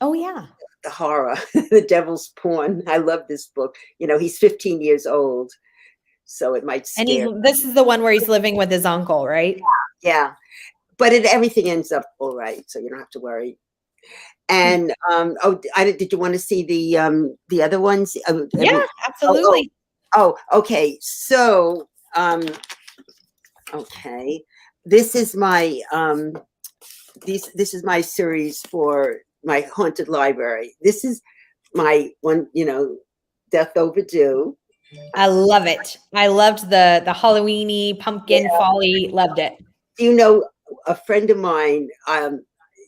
Oh yeah. The horror, The Devil's Pawn. I love this book. He's 15 years old, so it might scare. And this is the one where he's living with his uncle, right? Yeah. But everything ends up all right, so you don't have to worry. And did you want to see the other ones? Yeah, absolutely. Okay. So, okay, this is my this is my series for my Haunted Library. This is my one, Death Overdue. I love it. I loved the Halloweeny pumpkin folly. Loved it. A friend of mine,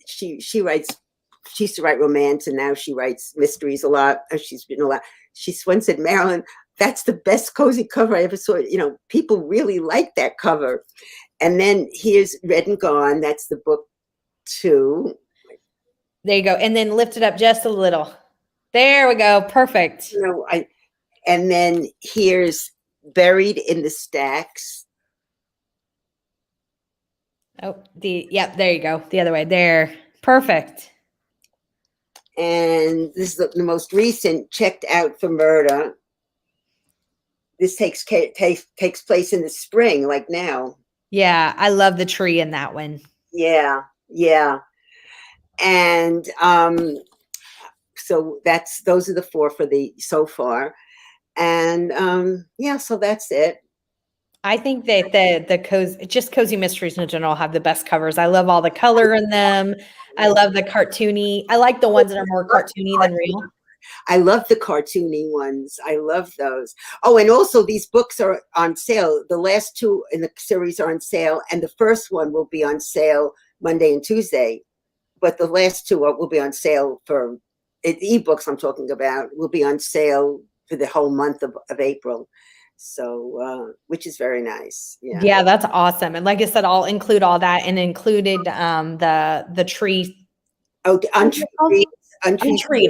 she used to write romance, and now she writes mysteries a lot. She's written a lot. She once said, Marilyn, that's the best cozy cover I ever saw. People really like that cover. And then here's Red and Gone. That's the book 2. There you go. And then lift it up just a little. There we go. Perfect. And then here's Buried in the Stacks. Oh, there you go. The other way. There. Perfect. And this is the most recent, Checked Out for Murder. This takes place in the spring, like now. Yeah, I love the tree in that one. Yeah. And so those are the 4 for so far. And so that's it. I think that the cozy mysteries in general have the best covers. I love all the color in them. I love the cartoony. I like the ones that are more cartoony than real. I love the cartoony ones. I love those. Oh, and also these books are on sale. The last 2 in the series are on sale, and the first one will be on sale Monday and Tuesday. But the last 2 will be on sale for ebooks. I'm talking about will be on sale for the whole month of April. So, which is very nice. Yeah, that's awesome. And like I said, I'll include all that, and included the tree. Oh, Untreed.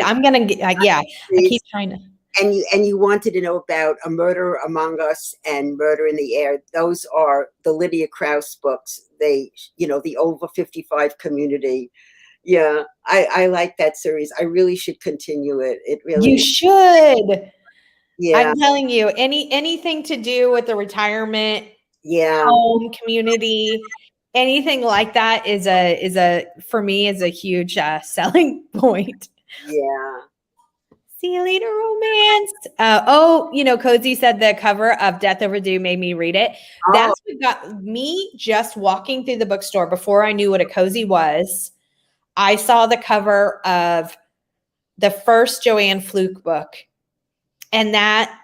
I'm gonna I keep trying to. And you wanted to know about A Murder Among Us and Murder in the Air. Those are the Lydia Krause books. They, the over 55 community. Yeah, I like that series. I really should continue it. It really. You should. Yeah, I'm telling you, anything to do with the retirement, home community, anything like that is a for me is a huge selling point. Yeah. See you later, romance. Cozy said the cover of Death Overdue made me read it. Oh. That's what got me just walking through the bookstore before I knew what a cozy was. I saw the cover of the first Joanne Fluke book, and that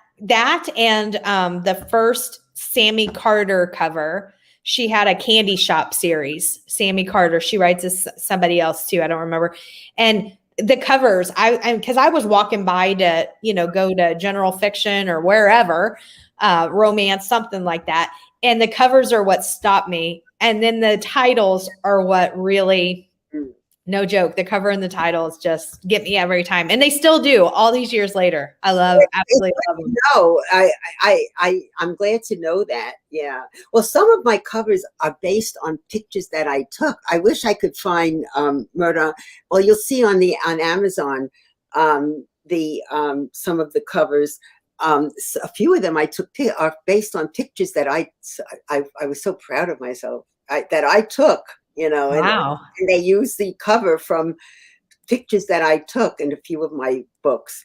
and the first Sammy Carter cover. She had a candy shop series. Sammy Carter. She writes as somebody else too. I don't remember. And the covers, because I was walking by to, go to general fiction or wherever, romance, something like that. And the covers are what stopped me. And then the titles are what really, no joke, the cover and the titles just get me every time. And they still do all these years later. I absolutely love them. No, I'm glad to know that. Yeah. Well, some of my covers are based on pictures that I took. I wish I could find Murder. Well, you'll see on Amazon some of the covers. A few of them I took are based on pictures that I was so proud of myself that I took. Wow. And they use the cover from pictures that I took in a few of my books.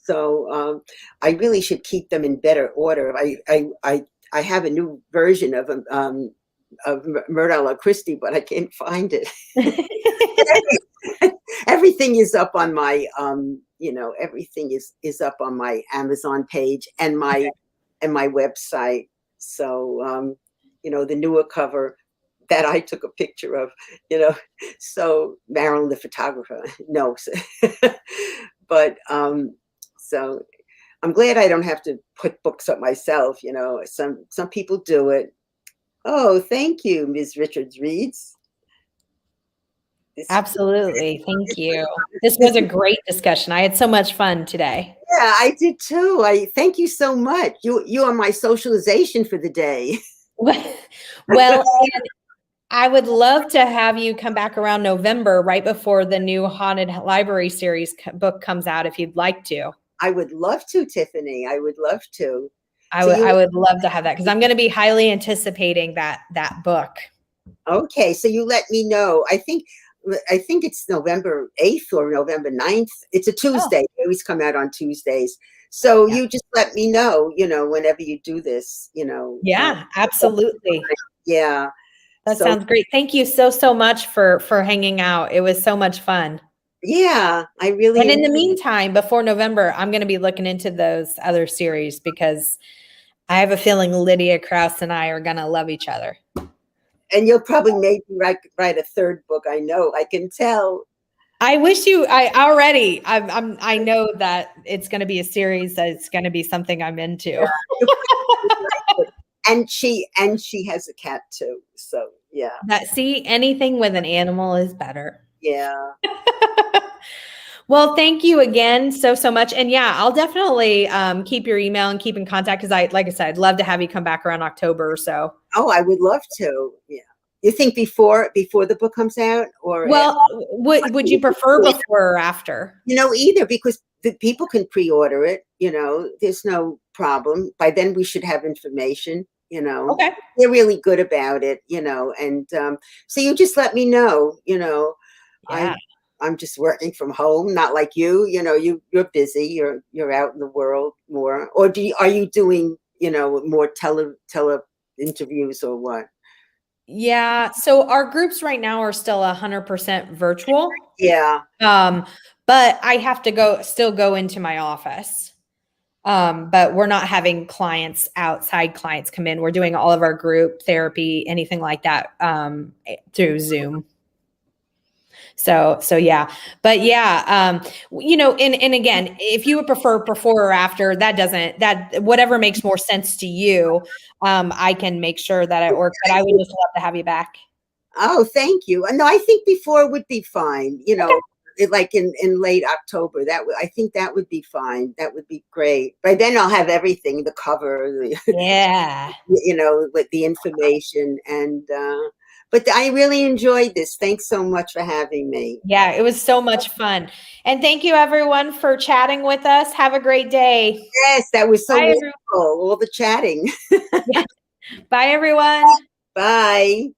So I really should keep them in better order. I have a new version of Murder Christie, but I can't find it. Everything is up on my everything is up on my Amazon page and my website. So the newer cover that I took a picture of, so Marilyn the photographer knows. But so I'm glad I don't have to put books up myself. Some people do it. Oh, thank you, Ms. Richards Reads. Absolutely. Thank you. This was a great discussion. I had so much fun today. Yeah, I did too. I thank you so much. You are my socialization for the day. Well, and I would love to have you come back around November, right before the new Haunted Library series book comes out, if you'd like to. I would love to, Tiffany. I would love to. I would love to have that, because I'm going to be highly anticipating that book. Okay, so you let me know. I think it's November 8th or November 9th. It's a Tuesday. Oh. They always come out on Tuesdays. So you just let me know, whenever you do this, Yeah, absolutely. Yeah. That sounds great. Thank you so much for hanging out. It was so much fun. Yeah, I really. And in the meantime, before November, I'm going to be looking into those other series, because I have a feeling Lydia Krause and I are going to love each other. And you'll probably maybe write a third book. I know. I can tell. I wish you. I know that it's going to be a series. That it's going to be something I'm into. Yeah. And she has a cat too. So yeah. Anything with an animal is better. Yeah. Well, thank you again so much. And yeah, I'll definitely keep your email and keep in contact, because like I said, I'd love to have you come back around October or so. Oh, I would love to. Yeah. You think before the book comes out, or would you prefer before or after? Either, because the people can pre-order it. There's no problem. By then we should have information. Okay. They're really good about it. And so you just let me know. Yeah. I'm just working from home, not like you. You're busy. You're out in the world more. Or are you doing more tele interviews or what? Yeah. So our groups right now are still 100% virtual. Yeah. But I have to still go into my office. But we're not having outside clients come in. We're doing all of our group therapy, anything like that, through Zoom. So yeah, but yeah, and again, if you would prefer before or after, whatever makes more sense to you, I can make sure that it works, but I would just love to have you back. Oh, thank you. No, I think before would be fine. Okay. Like in late October, I think that would be fine. That would be great. By then I'll have everything, the cover, yeah, with the information and, but I really enjoyed this. Thanks so much for having me. Yeah, it was so much fun. And thank you everyone for chatting with us. Have a great day. Yes, that was so wonderful. All the chatting. Yeah. Bye everyone. Bye.